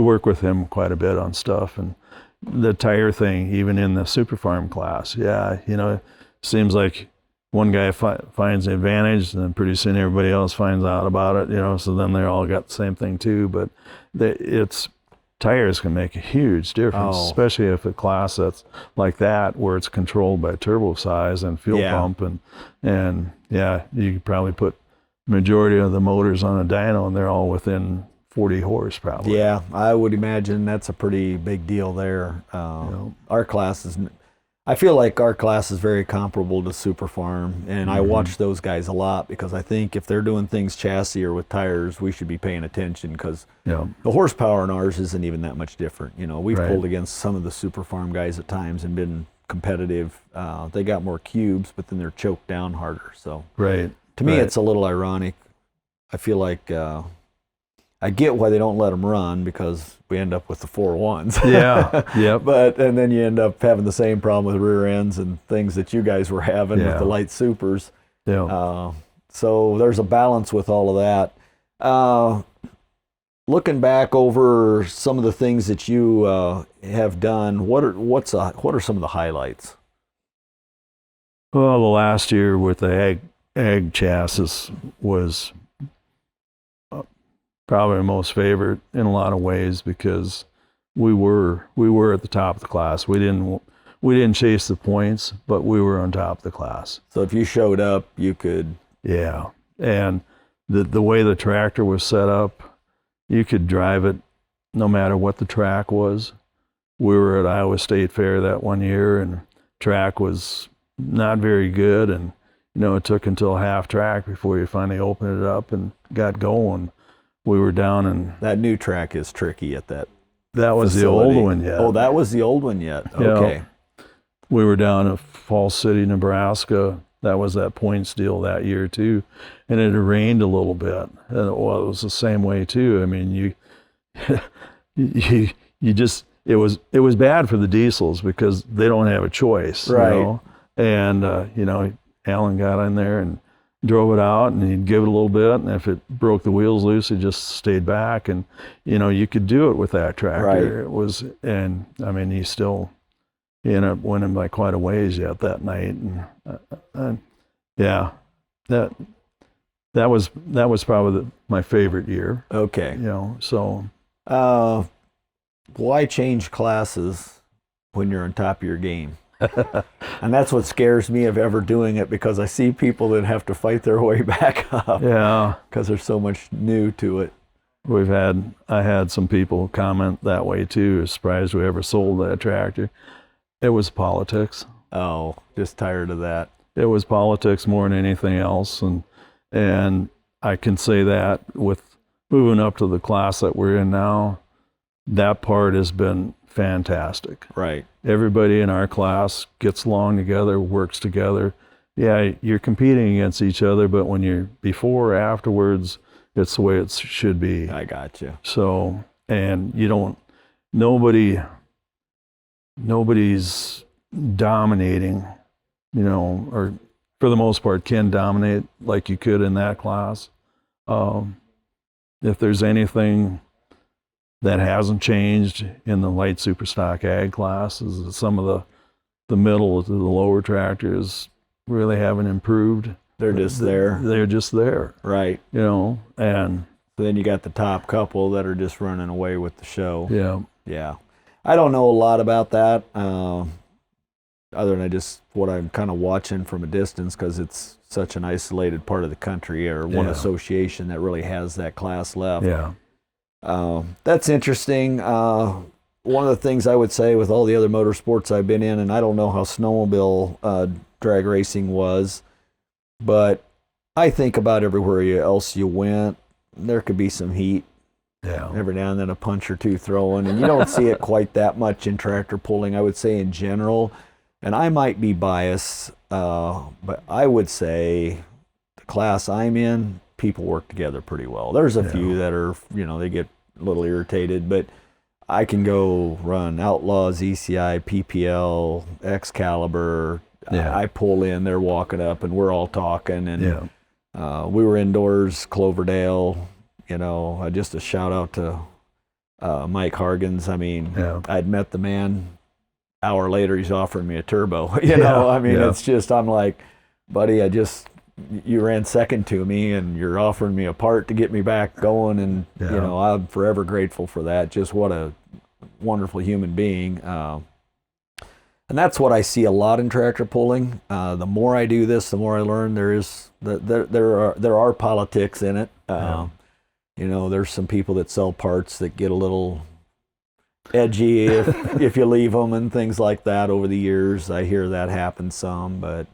S3: work with him quite a bit on stuff. And the tire thing, even in the Super Farm class, it seems like one guy finds the advantage, and then pretty soon everybody else finds out about it, so then they all got the same thing too. But tires can make a huge difference, especially if a class that's like that, where it's controlled by turbo size and fuel pump, and you could probably put majority of the motors on a dyno, and they're all within 40 horse probably. Yeah,
S2: I would imagine that's a pretty big deal there. Our class I feel like our class is very comparable to Super Farm, and I watch those guys a lot because I think if they're doing things chassis or with tires, we should be paying attention because the horsepower in ours isn't even that much different. We've pulled against some of the Super Farm guys at times and been competitive. They got more cubes, but then they're choked down harder. So to me, it's a little ironic. I feel like I get why they don't let them run because we end up with the 4.1s. And then you end up having the same problem with rear ends and things that you guys were having with the light supers. So there's a balance with all of that. Looking back over some of the things that you have done, what are some of the highlights?
S3: Well, the last year with the ag chassis was probably the most favorite in a lot of ways because we were at the top of the class. We didn't chase the points, but we were on top of the class.
S2: So if you showed up, you could.
S3: Yeah, and the way the tractor was set up, you could drive it no matter what the track was. We were at Iowa State Fair that one year, and track was not very good, and it took until half track before you finally opened it up and got going. We were down in...
S2: That new track is tricky at that
S3: That was
S2: facility.
S3: The old one yet.
S2: Oh, that was the old one yet. Okay.
S3: We were down in Falls City, Nebraska. That was that points deal that year too. And it had rained a little bit. And it was the same way too. I mean, you just, it was bad for the diesels because they don't have a choice.
S2: Right.
S3: And, Alan got in there and drove it out, and he'd give it a little bit, and if it broke the wheels loose, he just stayed back, and you could do it with that tractor.
S2: Right.
S3: It was, and I mean, he ended up winning by quite a ways yet that night, and that was probably my favorite year.
S2: Okay.
S3: So.
S2: Why change classes when you're on top of your game? And that's what scares me of ever doing it, because I see people that have to fight their way back up. Yeah. Because there's so much new to it.
S3: I had some people comment that way too. Surprised we ever sold that tractor. It was politics.
S2: Oh, just tired of that.
S3: It was politics more than anything else, and I can say that with moving up to the class that we're in now, that part has been fantastic.
S2: Right.
S3: Everybody in our class gets along together, works together. Yeah, you're competing against each other, but when you're before or afterwards, it's the way it should be.
S2: I got you.
S3: So, and nobody's dominating, or for the most part can dominate like you could in that class. If there's anything that hasn't changed in the light superstock ag classes, is some of the middle to the lower tractors really haven't improved.
S2: They're just there.
S3: They're just there.
S2: Right.
S3: And
S2: then you got the top couple that are just running away with the show.
S3: Yeah.
S2: Yeah. I don't know a lot about that, other than just what I'm kind of watching from a distance, because it's such an isolated part of the country, or one association that really has that class left.
S3: Yeah.
S2: That's interesting. One of the things I would say with all the other motorsports I've been in, and I don't know how snowmobile drag racing was, but I think about everywhere else you went, there could be some heat.
S3: Yeah.
S2: Every now and then a punch or two thrown, and you don't see it quite that much in tractor pulling, I would say, in general. And I might be biased, but I would say the class I'm in, people work together pretty well. There's a few that are, they get a little irritated, but I can go run Outlaws, ECI, PPL, Excalibur. I pull in, they're walking up, and we're all talking. And we were indoors, Cloverdale. Just a shout out to Mike Hargens. I mean, I'd met the man. Hour later, he's offering me a turbo. It's just, I'm like, buddy, you ran second to me, and you're offering me a part to get me back going. And, I'm forever grateful for that. Just what a wonderful human being. And that's what I see a lot in tractor pulling. The more I do this, the more I learn. There are politics in it. There's some people that sell parts that get a little edgy if you leave them and things like that over the years. I hear that happen some, but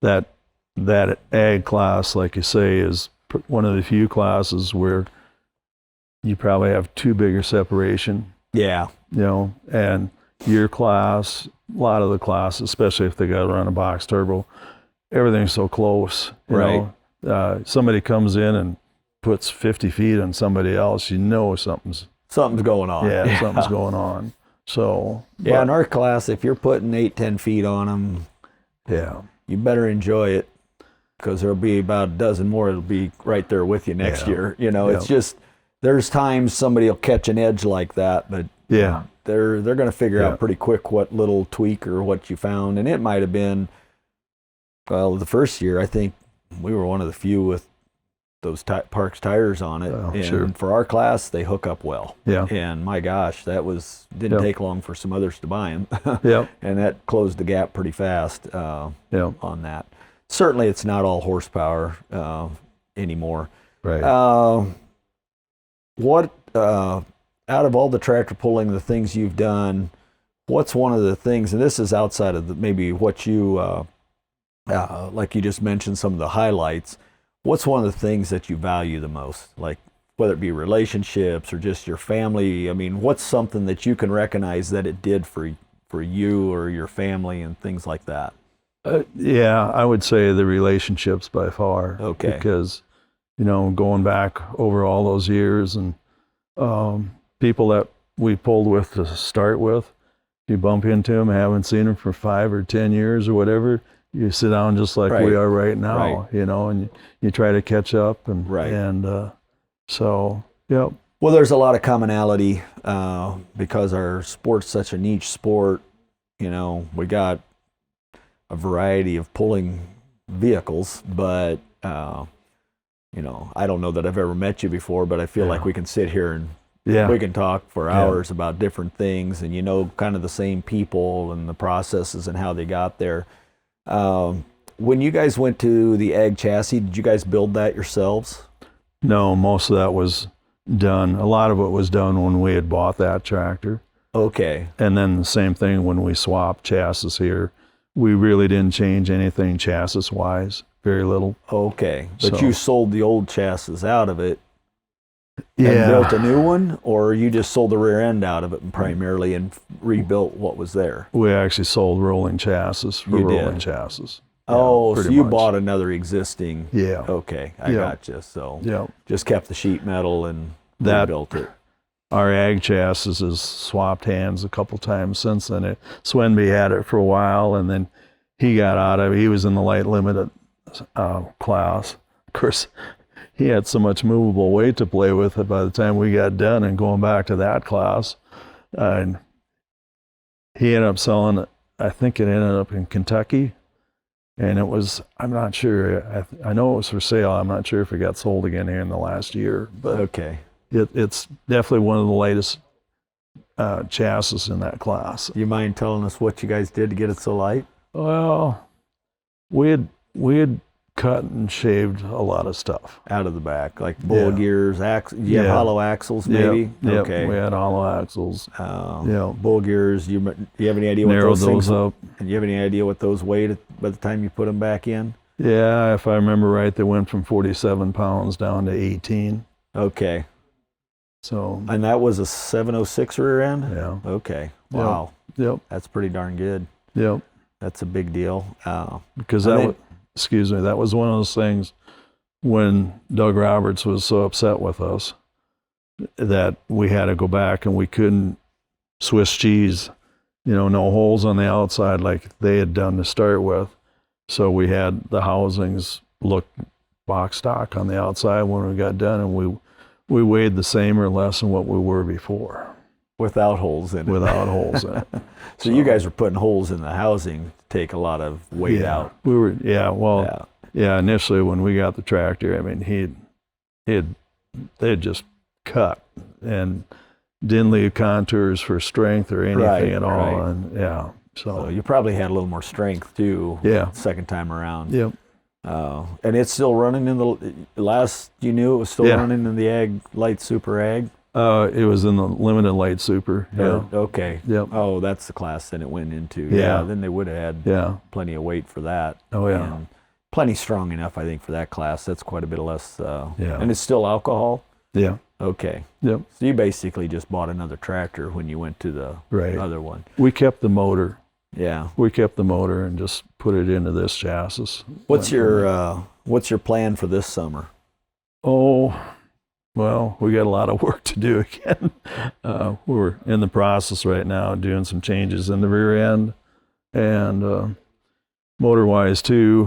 S3: that ag class, like you say, is one of the few classes where you probably have too big a separation.
S2: Yeah.
S3: And your class, a lot of the classes, especially if they got to run a box turbo, everything's so close.
S2: Right.
S3: Somebody comes in and puts 50 feet on somebody else, something's
S2: going on.
S3: Yeah, something's going on. So
S2: in our class, if you're putting 8-10 feet on them, you better enjoy it, because there'll be about a dozen more that'll be right there with you next year. It's just, there's times somebody will catch an edge like that, but they're going to figure out pretty quick what little tweak or what you found. And it might have been, the first year, I think we were one of the few with those Parks tires on it. And for our class, they hook up well. Yeah. And my gosh, didn't take long for some others to buy them. And that closed the gap pretty fast on that. Certainly, it's not all horsepower anymore.
S3: Right.
S2: What out of all the tractor pulling, the things you've done, what's one of the things, and this is outside of maybe what you, like you just mentioned, some of the highlights, what's one of the things that you value the most? Like, whether it be relationships or just your family, what's something that you can recognize that it did for you or your family and things like that?
S3: I would say the relationships by far.
S2: Okay.
S3: Because, going back over all those years, and people that we pulled with to start with, you bump into them, haven't seen them for 5 or 10 years or whatever, you sit down just like we are right now, and you try to catch up, and
S2: Well, there's a lot of commonality because our sport's such a niche sport. We got a variety of pulling vehicles, but I don't know that I've ever met you before, but I feel like we can sit here and we can talk for hours about different things, and kind of the same people and the processes and how they got there. When you guys went to the ag chassis, did you guys build that yourselves?
S3: No, most of that was done. A lot of it was done when we had bought that tractor.
S2: Okay.
S3: And then the same thing when we swapped chassis here. We really didn't change anything chassis-wise, very little.
S2: Okay. But
S3: So-
S2: you sold the old chassis out of it
S3: Yeah.
S2: and built a new one, or you just sold the rear end out of it primarily and rebuilt what was there?
S3: We actually sold rolling chassis for
S2: You did?
S3: rolling chassis.
S2: Oh, so
S3: pretty
S2: you
S3: much.
S2: bought another existing.
S3: Yeah.
S2: Okay, I
S3: Yeah.
S2: gotcha. So
S3: Yeah.
S2: just kept the sheet metal and
S3: That-
S2: rebuilt it.
S3: Our ag chassis has swapped hands a couple times since then. Swenby had it for a while, and then he got out of it. He was in the light limited class. Of course, he had so much movable weight to play with that by the time we got done and going back to that class, and he ended up selling it. I think it ended up in Kentucky, and it was, I'm not sure, I know it was for sale. I'm not sure if it got sold again here in the last year, but
S2: Okay.
S3: it's definitely one of the latest chassis in that class.
S2: You mind telling us what you guys did to get it so light?
S3: Well, we had cut and shaved a lot of stuff.
S2: Out of the back, like bull
S3: Yeah.
S2: gears, you have
S3: Yeah.
S2: hollow axles maybe?
S3: Yep.
S2: Okay.
S3: We had hollow axles. Yeah.
S2: Bull gears, you have any idea what
S3: Narrowed
S2: those things
S3: those up.
S2: And you have any idea what those weighed by the time you put them back in?
S3: Yeah, if I remember right, they went from 47 pounds down to 18.
S2: Okay.
S3: So,
S2: And that was a 706 rear end?
S3: yeah.
S2: Okay.
S3: Yep.
S2: Wow.
S3: Yep.
S2: That's pretty darn good.
S3: Yep.
S2: That's a big deal.
S3: Because
S2: And
S3: that
S2: then-
S3: was, excuse me, that was one of those things when Doug Roberts was so upset with us that we had to go back and we couldn't Swiss cheese, no holes on the outside like they had done to start with. So we had the housings look box stock on the outside when we got done, and we weighed the same or less than what we were before
S2: without holes in it.
S3: without holes in it.
S2: So you guys were putting holes in the housing to take a lot of weight
S3: Yeah,
S2: out.
S3: we were. Yeah, well,
S2: Yeah.
S3: yeah. Initially, when we got the tractor, I mean, they'd just cut and didn't leave contours for strength or anything
S2: Right,
S3: at all,
S2: right.
S3: and yeah.
S2: So
S3: So
S2: you probably had a little more strength too.
S3: Yeah.
S2: Second time around.
S3: yep.
S2: And it's still running in the last you knew it was still
S3: Yeah.
S2: running in the ag light super ag.
S3: It was in the limited light super. Yeah.
S2: Okay.
S3: Yep.
S2: Oh, that's the class that it went into.
S3: Yeah.
S2: Then they would have had
S3: Yeah.
S2: plenty of weight for that.
S3: Oh yeah.
S2: And plenty strong enough, I think, for that class. That's quite a bit less.
S3: Yeah.
S2: And it's still alcohol.
S3: Yeah.
S2: Okay.
S3: Yep.
S2: So you basically just bought another tractor when you went to the
S3: Right.
S2: other one.
S3: We kept the motor.
S2: Yeah.
S3: We kept the motor and just put it into this chassis.
S2: What's your plan for this summer?
S3: Oh, well, we got a lot of work to do again. We're in the process right now doing some changes in the rear end and motor-wise too,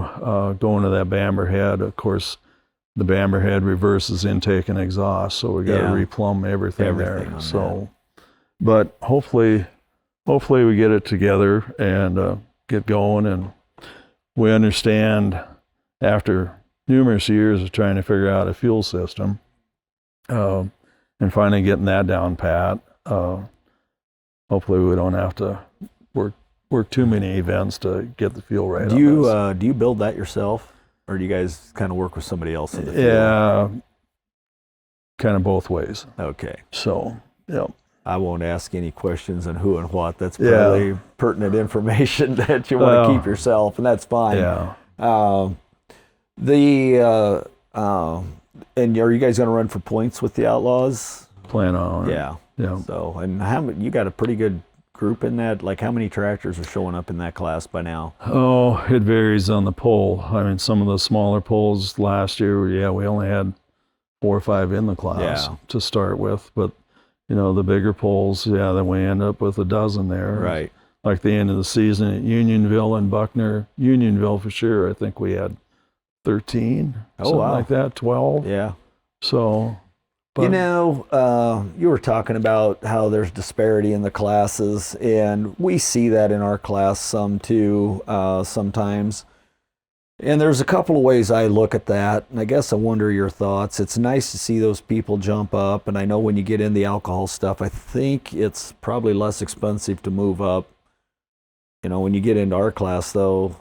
S3: going to that bamber head. Of course, the bamber head reverses intake and exhaust, so we got to
S2: Yeah.
S3: replumb everything
S2: Everything
S3: there.
S2: on
S3: So, but hopefully we get it together and get going, and we understand after numerous years of trying to figure out a fuel system and finally getting that down pat. Hopefully we don't have to work too many events to get the fuel right.
S2: Do
S3: on this.
S2: you build that yourself, or do you guys kind of work with somebody else in the field?
S3: Yeah, kind of both ways.
S2: Okay.
S3: So, yeah.
S2: I won't ask any questions on who and what. That's
S3: Yeah.
S2: probably pertinent information that you want
S3: Well,
S2: to keep yourself, and that's fine.
S3: Yeah.
S2: And are you guys going to run for points with the Outlaws?
S3: Plan on.
S2: Yeah.
S3: Yeah.
S2: So, and how many, you got a pretty good group in that? Like, how many tractors are showing up in that class by now?
S3: Oh, it varies on the pole. I mean, some of the smaller poles last year, yeah, we only had 4 or 5 in the class
S2: Yeah.
S3: to start with. But, the bigger poles, yeah, then we end up with a dozen there.
S2: Right.
S3: Like the end of the season at Unionville and Buckner. Unionville for sure, I think we had 13, something
S2: wow.
S3: like that, 12.
S2: Yeah.
S3: So, but,
S2: you were talking about how there's disparity in the classes, and we see that in our class some too, sometimes. And there's a couple of ways I look at that, and I guess I wonder your thoughts. It's nice to see those people jump up, and I know when you get in the alcohol stuff, I think it's probably less expensive to move up. When you get into our class, though,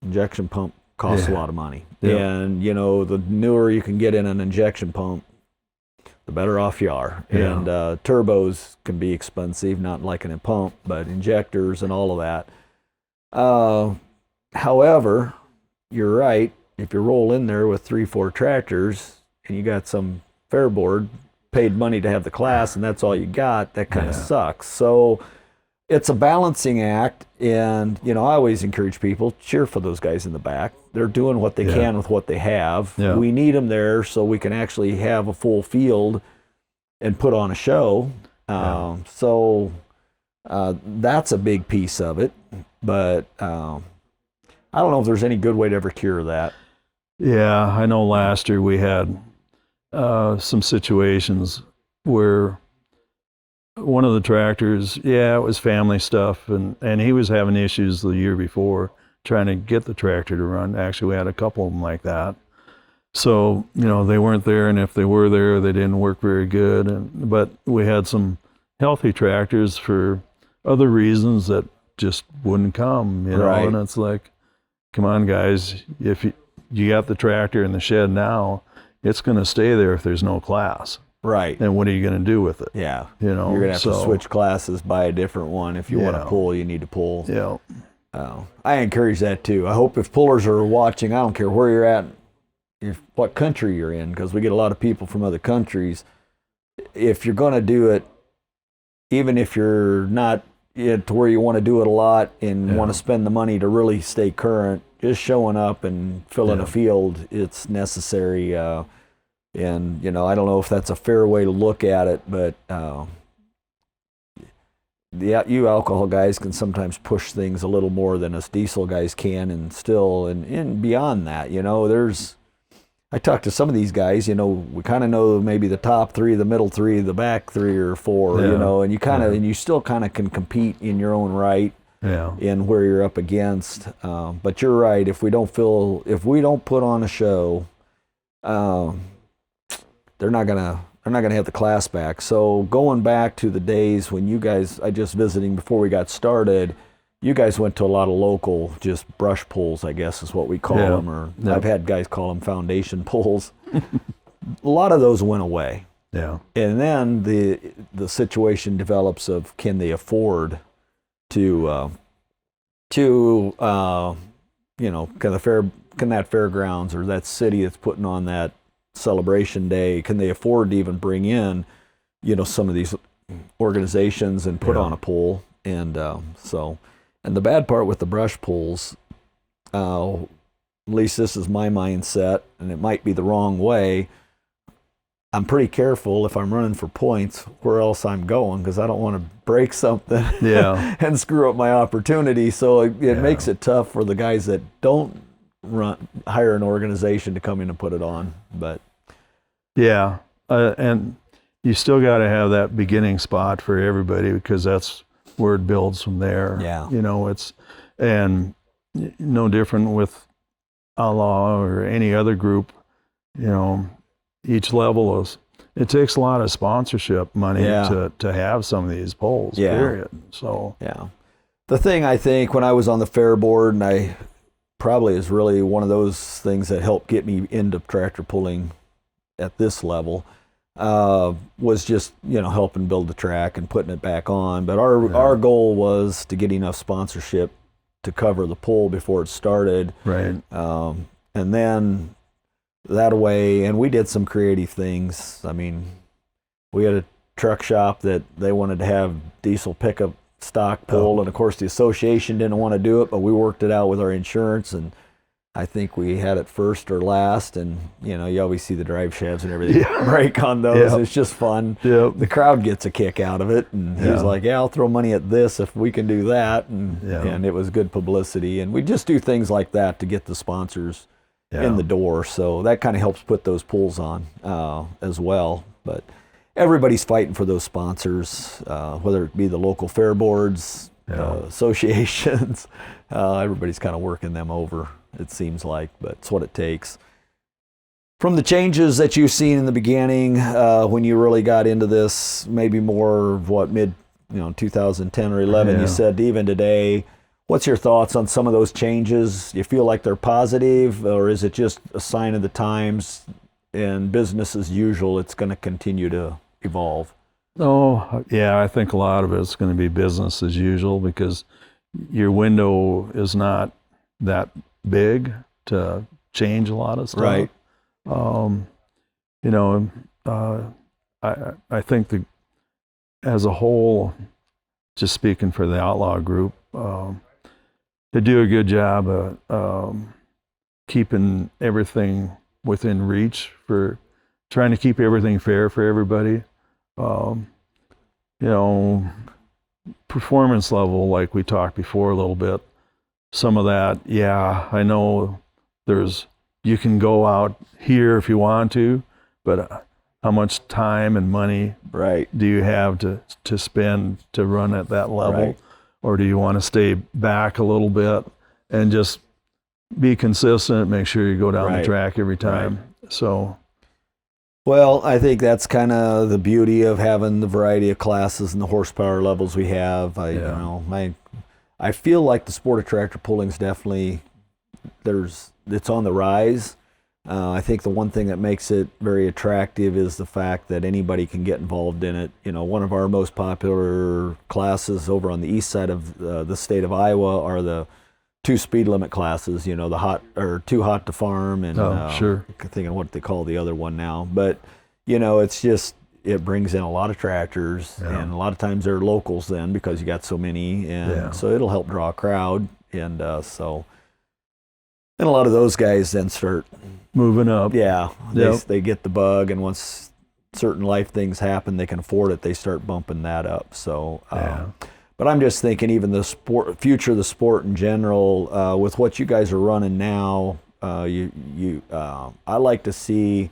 S2: injection pump costs a lot of money.
S3: Yeah.
S2: And, you know, the newer you can get in an injection pump, the better off you are.
S3: Yeah.
S2: And turbos can be expensive, not like in a pump, but injectors and all of that. However, you're right. If you roll in there with 3-4 tractors and you got some fair board, paid money to have the class, and that's all you got, that kind of sucks. So it's a balancing act. And, you know, I always encourage people, cheer for those guys in the back. They're doing what they can with what they have.
S3: Yeah.
S2: We need them there so we can actually have a full field and put on a show. So that's a big piece of it. But I don't know if there's any good way to ever cure that.
S3: Yeah, I know last year we had some situations where one of the tractors, it was family stuff, and he was having issues the year before trying to get the tractor to run. Actually, we had a couple of them like that. So, you know, they weren't there, and if they were there, they didn't work very good. But we had some healthy tractors for other reasons that just wouldn't come, you know,
S2: Right.
S3: and it's like, come on, guys, if you got the tractor in the shed now, it's going to stay there if there's no class.
S2: Right.
S3: And what are you going to do with it?
S2: Yeah.
S3: You know,
S2: You're going to have to
S3: so-
S2: switch classes, buy a different one. If you want to
S3: Yeah.
S2: pull, you need to pull.
S3: Yeah.
S2: I encourage that too. I hope if pullers are watching, I don't care where you're at, what country you're in, because we get a lot of people from other countries. If you're going to do it, even if you're not to where you want to do it a lot and want to spend the money to really stay current, just showing up and filling a field, it's necessary. And, you know, I don't know if that's a fair way to look at it, but you alcohol guys can sometimes push things a little more than us diesel guys can, and still, and beyond that, you know, I talk to some of these guys, you know, we kind of know maybe the top 3, the middle 3, the back 3 or 4, you know, and you kind of, and you still kind of can compete in your own right in where you're up against. But you're right. If we don't put on a show, they're not gonna have the class back. So going back to the days when you guys, I just visiting before we got started, you guys went to a lot of local just brush pulls, I guess is what we call them, or I've had guys call them foundation pulls. A lot of those went away.
S3: Yeah.
S2: And then the situation develops of, can they afford to you know, can that fairgrounds or that city that's putting on that celebration day, can they afford to even bring in, you know, some of these organizations and put on a pull? And and the bad part with the brush pulls, at least this is my mindset, and it might be the wrong way, I'm pretty careful if I'm running for points where else I'm going, because I don't want to break something and screw up my opportunity. So it makes it tough for the guys that don't hire an organization to come in and put it on. But
S3: and you still got to have that beginning spot for everybody, because that's where it builds from there. You know, it's, and no different with Allah or any other group, you know, each level is, it takes a lot of sponsorship money to have some of these polls, period. So
S2: the thing, I think, when I was on the fair board, and I probably is really one of those things that helped get me into tractor pulling at this level, was just, you know, helping build the track and putting it back on. But our goal was to get enough sponsorship to cover the pull before it started.
S3: Right.
S2: And then that way, and we did some creative things. I mean, we had a truck shop that they wanted to have diesel pickup stock pull, and of course the association didn't want to do it, but we worked it out with our insurance, and I think we had it first or last. And, you know, you always see the drive shafts and everything break on those. It's just fun. The crowd gets a kick out of it, and he's like, I'll throw money at this if we can do that. And it was good publicity, and we just do things like that to get the sponsors in the door. So that kind of helps put those pulls on as well. But everybody's fighting for those sponsors, whether it be the local fair boards, associations. Everybody's kind of working them over, it seems like, but it's what it takes. From the changes that you've seen in the beginning, when you really got into this, maybe more mid 2010 or 11, you said, even today, What's your thoughts on some of those changes? Do you feel like they're positive, or is it just a sign of the times and business as usual, it's going to continue to evolve?
S3: Oh, yeah, I think a lot of it's going to be business as usual because your window is not that big to change a lot of stuff.
S2: Right.
S3: I think as a whole, just speaking for the Outlaw Group, they do a good job of keeping everything within reach, for trying to keep everything fair for everybody. Performance level, like we talked before a little bit, some of that, yeah, I know you can go out here if you want to, but how much time and money do you have to spend to run at that level?
S2: Right.
S3: Or do you want to stay back a little bit and just be consistent, make sure you go down the track every time? So,
S2: well, I think that's kind of the beauty of having the variety of classes and the horsepower levels we have. I feel like the sport of tractor pulling is definitely it's on the rise. I think the one thing that makes it very attractive is the fact that anybody can get involved in it. One of our most popular classes over on the east side of the state of Iowa are the 2 speed limit classes, the hot or too hot to farm, and
S3: sure.
S2: I'm thinking what they call the other one now. But it brings in a lot of tractors, and a lot of times they're locals then because you got so many, and so it'll help draw a crowd, and a lot of those guys then start
S3: moving up.
S2: Yeah, they get the bug, and once certain life things happen, they can afford it, they start bumping that up. So, but I'm just thinking, even the future of the sport in general, with what you guys are running now, I like to see.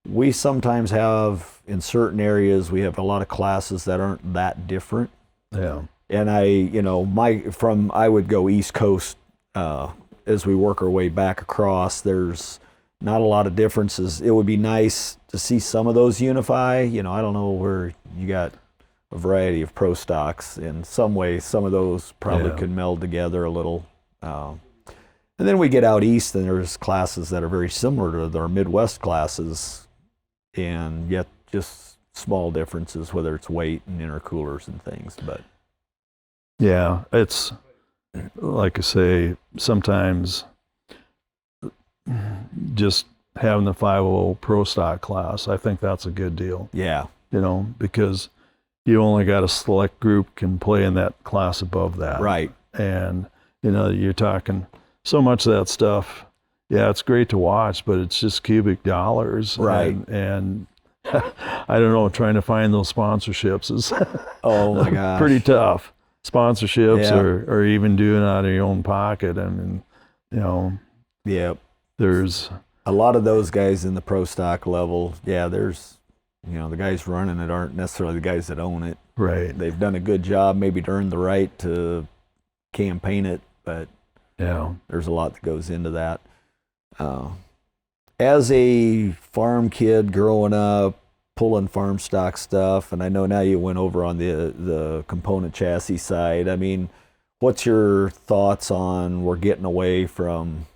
S2: We sometimes have in certain areas we have a lot of classes that aren't that different.
S3: Yeah.
S2: And I would go East Coast as we work our way back across. There's not a lot of differences. It would be nice to see some of those unify. I don't know where you got a variety of pro stocks. In some way, some of those probably could meld together a little. And then we get out east, and there's classes that are very similar to our Midwest classes, and yet just small differences, whether it's weight and intercoolers and things. But
S3: yeah, it's like I say, sometimes just having the 5.0 Pro Stock class, I think that's a good deal.
S2: Yeah.
S3: Because you only got a select group can play in that class above that.
S2: Right.
S3: And, you're talking so much of that stuff. Yeah, it's great to watch, but it's just cubic dollars.
S2: Right.
S3: And I don't know, trying to find those sponsorships is
S2: oh my gosh,
S3: pretty tough. Sponsorships or even doing it out of your own pocket. I mean, there's
S2: a lot of those guys in the pro stock level. Yeah, there's, the guys running it aren't necessarily the guys that own it.
S3: Right.
S2: They've done a good job maybe to earn the right to campaign it, but there's a lot that goes into that. As a farm kid growing up, pulling farm stock stuff, and I know now you went over on the component chassis side. I mean, what's your thoughts on we're getting away from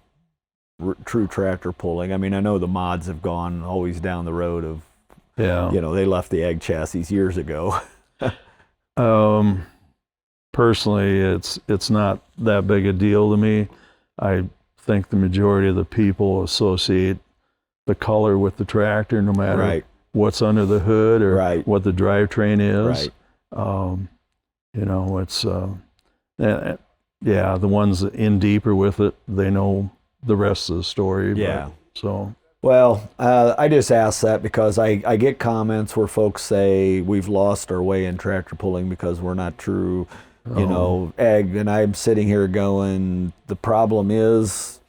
S2: true tractor pulling? I mean, I know the mods have gone always down the road of, they left the ag chassis years ago.
S3: Personally, it's not that big a deal to me. I think the majority of the people associate the color with the tractor, no matter what's under the hood or what the drivetrain is. It's the ones in deeper with it, they know the rest of the story.
S2: Yeah.
S3: Well,
S2: I just ask that because I get comments where folks say we've lost our way in tractor pulling because we're not true, ag. And I'm sitting here going, the problem is,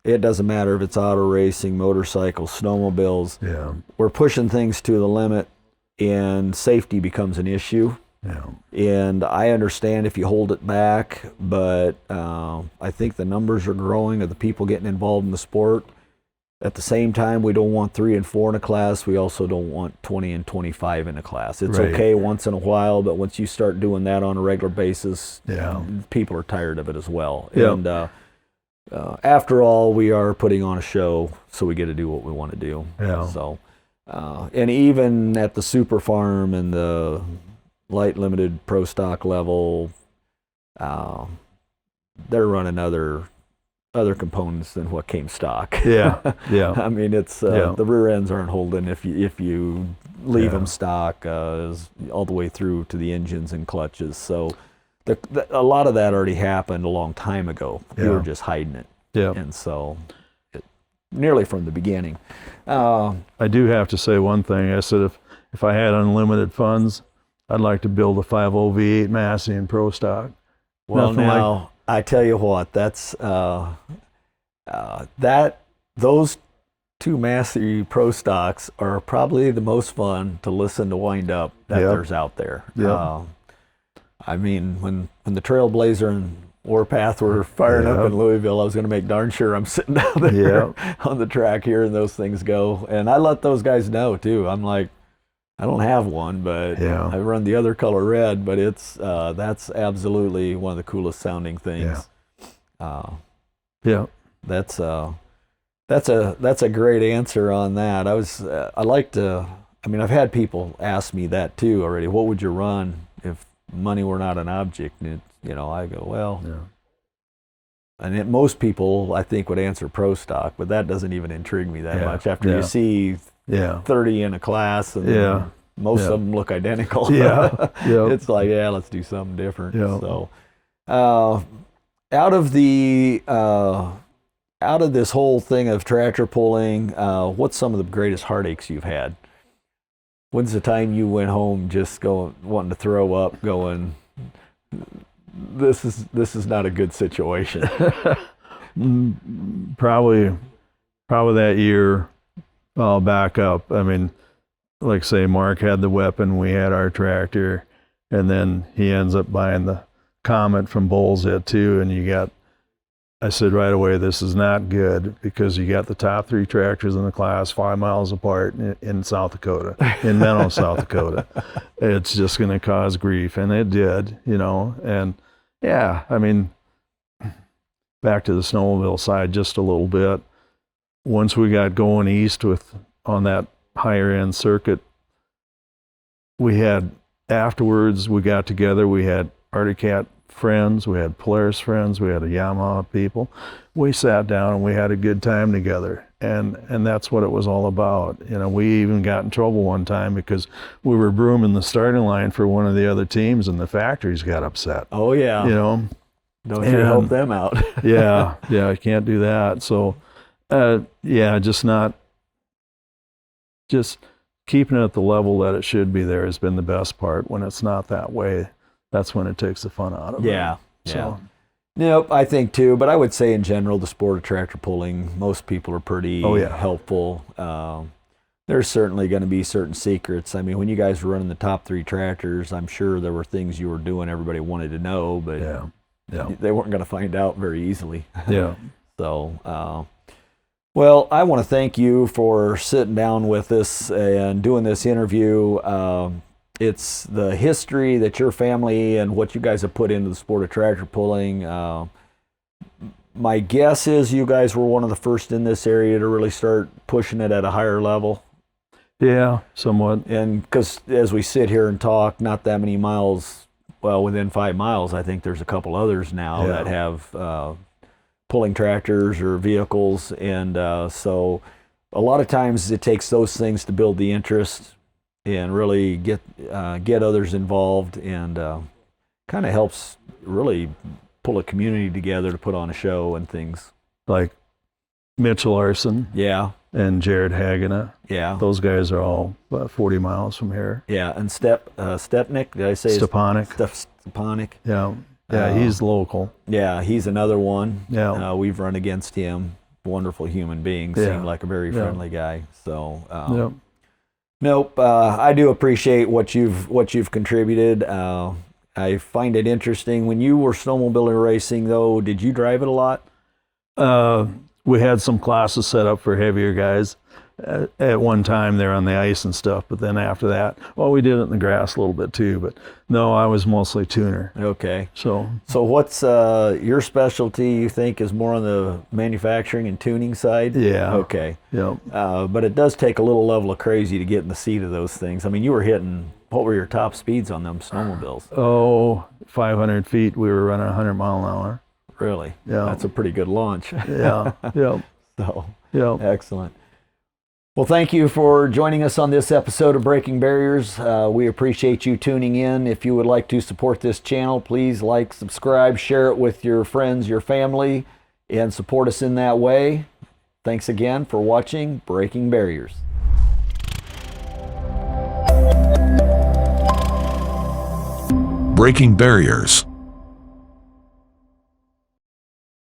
S2: it doesn't matter if it's auto racing, motorcycles, snowmobiles.
S3: Yeah.
S2: We're pushing things to the limit, and safety becomes an issue.
S3: Yeah.
S2: And I understand if you hold it back, but I think the numbers are growing of the people getting involved in the sport. At the same time, we don't want 3 and 4 in a class. We also don't want 20 and 25 in a class. It's
S3: Right.
S2: okay once in a while, but once you start doing that on a regular basis,
S3: Yeah.
S2: people are tired of it as well.
S3: Yep.
S2: And after all, we are putting on a show, so we get to do what we want to do.
S3: Yeah.
S2: So, and even at the super farm and the light limited pro stock level, they're running other components than what came stock.
S3: Yeah. Yeah.
S2: I mean, it's
S3: Yeah.
S2: the rear ends aren't holding if you leave
S3: Yeah.
S2: them stock all the way through to the engines and clutches. So a lot of that already happened a long time ago. We
S3: Yeah.
S2: were just hiding it,
S3: Yeah.
S2: and so nearly from the beginning.
S3: I do have to say one thing. I said if I had unlimited funds, I'd like to build a 5.0 V8 Massey in pro stock.
S2: Well,
S3: Nothing
S2: now I tell you what, that's those 2 Massey Pro stocks are probably the most fun to listen to wind up that
S3: Yep.
S2: there's out there.
S3: Yep.
S2: I mean, when the Trailblazer and Warpath were firing up
S3: Yep.
S2: in Louisville, I was going to make darn sure I'm sitting down there
S3: Yep.
S2: on the track hearing those things go. And I let those guys know too. I'm like, I don't have one, but
S3: Yeah.
S2: I run the other color red, but it's that's absolutely one of the coolest sounding things.
S3: Yeah.
S2: That's a great answer on that. I like to. I mean, I've had people ask me that too already. What would you run if money were not an object? And I go, well,
S3: Yeah.
S2: and most people I think would answer pro stock, but that doesn't even intrigue me that
S3: Yeah.
S2: much. After
S3: Yeah.
S2: you see
S3: Yeah.
S2: 30 in a class, and
S3: Yeah.
S2: most
S3: Yeah.
S2: of them look identical.
S3: Yeah. Yeah.
S2: It's like, yeah, let's do something different.
S3: Yeah.
S2: So, out of this whole thing of tractor pulling, what's some of the greatest heartaches you've had? When's the time you went home just wanting to throw up, going, this is not a good situation?
S3: Probably that year. I'll back up. I mean, like say Mark had the weapon, we had our tractor, and then he ends up buying the Comet from Bowles at 2, and I said right away, this is not good, because you got the top 3 tractors in the class 5 miles apart in South Dakota, in Menno, South Dakota. It's just going to cause grief, and it did, and yeah, I mean, back to the Snowmobile side just a little bit. Once we got going east on that higher end circuit, afterwards we got together, we had Arctic Cat friends, we had Polaris friends, we had Yamaha people. We sat down and we had a good time together, and that's what it was all about. We even got in trouble one time because we were brooming the starting line for one of the other teams, and the factories got upset.
S2: Oh yeah. Don't you help them out?
S3: yeah, I can't do that. So, just keeping it at the level that it should be there has been the best part. When it's not that way, that's when it takes the fun out of it.
S2: Yeah.
S3: So,
S2: Nope, I think too, but I would say in general, the sport of tractor pulling, most people are pretty helpful. There's certainly going to be certain secrets. I mean, when you guys were running the top 3 tractors, I'm sure there were things you were doing everybody wanted to know, but they weren't going to find out very easily.
S3: Yeah.
S2: So, well, I want to thank you for sitting down with us and doing this interview. It's the history that your family and what you guys have put into the sport of tractor pulling. My guess is you guys were one of the first in this area to really start pushing it at a higher level.
S3: Yeah, somewhat.
S2: And because as we sit here and talk, not that many miles, well, within 5 miles, I think there's a couple others now that have pulling tractors or vehicles. And so a lot of times it takes those things to build the interest and really get others involved, and kind of helps really pull a community together to put on a show and things.
S3: Like Mitchell Larson.
S2: Yeah.
S3: And Jared Hagena.
S2: Yeah.
S3: Those guys are all about 40 miles from here.
S2: Yeah, and Stepnik, did I say?
S3: Stepanik.
S2: Stepanik.
S3: Yeah. Yeah, he's local.
S2: Yeah, he's another one.
S3: Yeah.
S2: We've run against him. Wonderful human being.
S3: Yeah.
S2: Seemed like a very friendly guy. So,
S3: Yep.
S2: Nope. I do appreciate what you've contributed. I find it interesting. When you were snowmobile racing, though, did you drive it a lot?
S3: we had some classes set up for heavier guys. At one time they're on the ice and stuff, but then after that, well, we did it in the grass a little bit too, but no, I was mostly tuner.
S2: Okay.
S3: So
S2: what's your specialty, you think, is more on the manufacturing and tuning side?
S3: Yeah.
S2: Okay.
S3: Yeah.
S2: But it does take a little level of crazy to get in the seat of those things. I mean, you were hitting, what were your top speeds on them snowmobiles?
S3: Oh, 500 feet, we were running 100 mile an hour.
S2: Really?
S3: Yeah.
S2: That's a pretty good launch.
S3: Yeah. Yeah.
S2: So,
S3: Yeah.
S2: excellent. Well, thank you for joining us on this episode of Breaking Barriers. We appreciate you tuning in. If you would like to support this channel, please like, subscribe, share it with your friends, your family, and support us in that way. Thanks again for watching Breaking Barriers.
S1: Breaking Barriers.